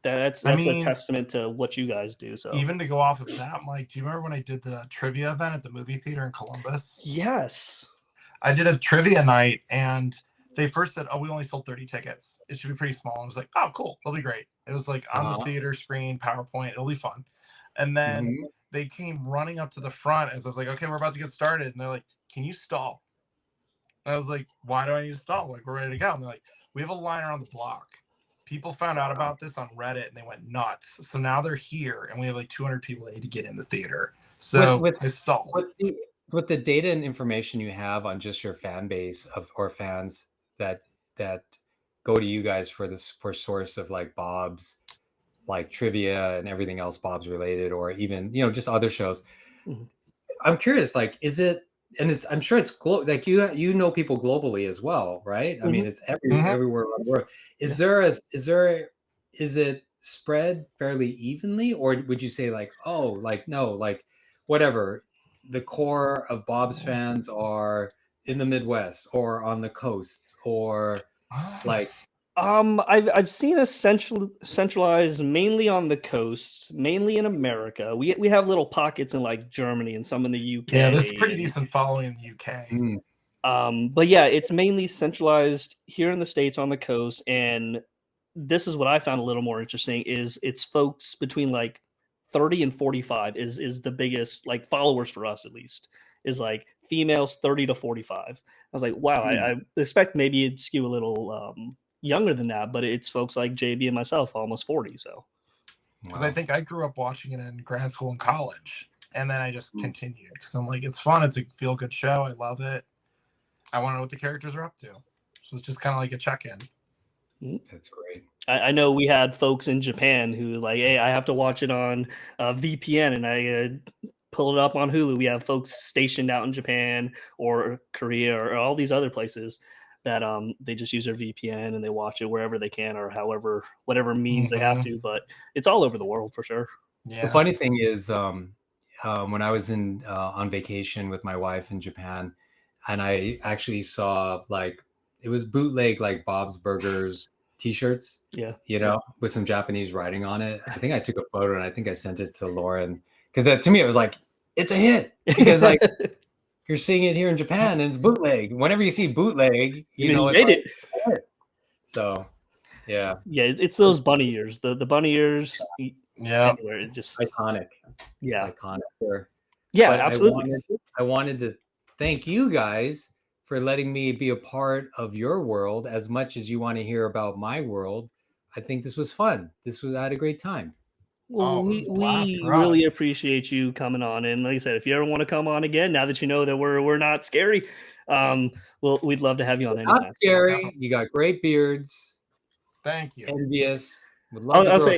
that's I a mean, testament to what you guys do. So even to go off of that, Mike, do you remember when I did the trivia event at the movie theater in Columbus? Yes, I did a trivia night, and they first said, oh, we only sold 30 tickets. It should be pretty small. I was like, oh, cool. It'll be great. It was like on the theater screen, PowerPoint. It'll be fun. And then they came running up to the front as I was like, okay, we're about to get started. And they're like, can you stall? And I was like, why do I need to stall? Like, we're ready to go. And they're like, we have a line around the block. People found out about this on Reddit and they went nuts. So now they're here, and we have like 200 people that need to get in the theater. So I stalled. With the data and information you have on just your fan base or fans that go to you guys for source of like Bob's like trivia and everything else Bob's related, or even just other shows. I'm curious, like, is it? And I'm sure it's like you know people globally as well, right? I mean, it's everywhere around the world. Is it spread fairly evenly, or would you say like, oh, like no, like whatever, the core of Bob's fans are in the Midwest or on the coasts, or like? I've seen us centralized mainly on the coasts, mainly in America. We have little pockets in like Germany and some in the UK. Yeah, there's a pretty decent following in the UK. But yeah, it's mainly centralized here in the States on the coast. And this is what I found a little more interesting is it's folks between like 30 and 45 is the biggest like followers for us, at least, is like females 30 to 45. I was like, wow, I expect maybe it'd skew a little younger than that, but it's folks like JB and myself, almost 40. So because I think I grew up watching it in grad school and college, and then I just continued because I'm like, it's fun, it's a feel good show, I love it, I want to know what the characters are up to, so it's just kind of like a check-in. That's great. I know we had folks in Japan who like, hey, I have to watch it on VPN, and I pull it up on Hulu. We have folks stationed out in Japan or Korea or all these other places that they just use their VPN and they watch it wherever they can, or however, whatever means they have to. But it's all over the world for sure. Yeah. The funny thing is, when I was on vacation with my wife in Japan, and I actually saw like it was bootleg like Bob's Burgers T-shirts, with some Japanese writing on it. I think I took a photo and I think I sent it to Lauren, because to me it was like, it's a hit, because like you're seeing it here in Japan and it's bootleg. Whenever you see bootleg, you know made it. So, yeah. Yeah, it's those bunny ears. The bunny ears. Yeah. Anywhere, it just iconic. Yeah. It's iconic there. Yeah, But absolutely. I wanted to thank you guys for letting me be a part of your world as much as you want to hear about my world. I think this was fun. I had a great time. Well, we really appreciate you coming on, and like I said, if you ever want to come on again, now that you know that we're not scary, we'd love to have you on anytime. Not scary. You got great beards. Thank you. Envious. Would love I'll to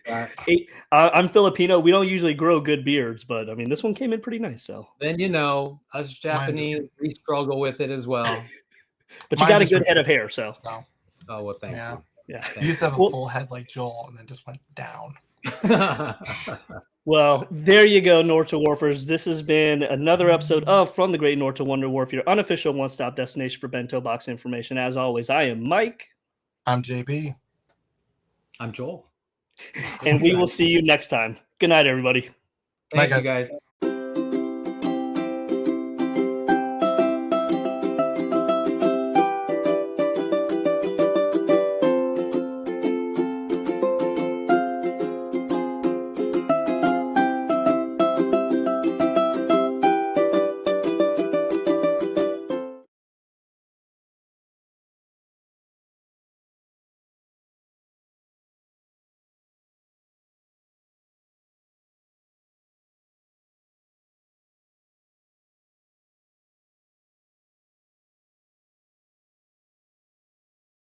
say, hey, I'm Filipino. We don't usually grow good beards, but I mean, this one came in pretty nice. So then us Japanese, we struggle with it as well. But you got a good head of hair, so. No. Oh well, thank you. Yeah, you used to have a full head like Joel, and then just went down. Well, there you go, Norta Warfers. This has been another episode of From the Great North to Wonder Wharf, your unofficial one-stop destination for bento box information. As always, I am Mike. I'm JB. I'm Joel. And we will see you next time. Good night, everybody. Thank you, guys.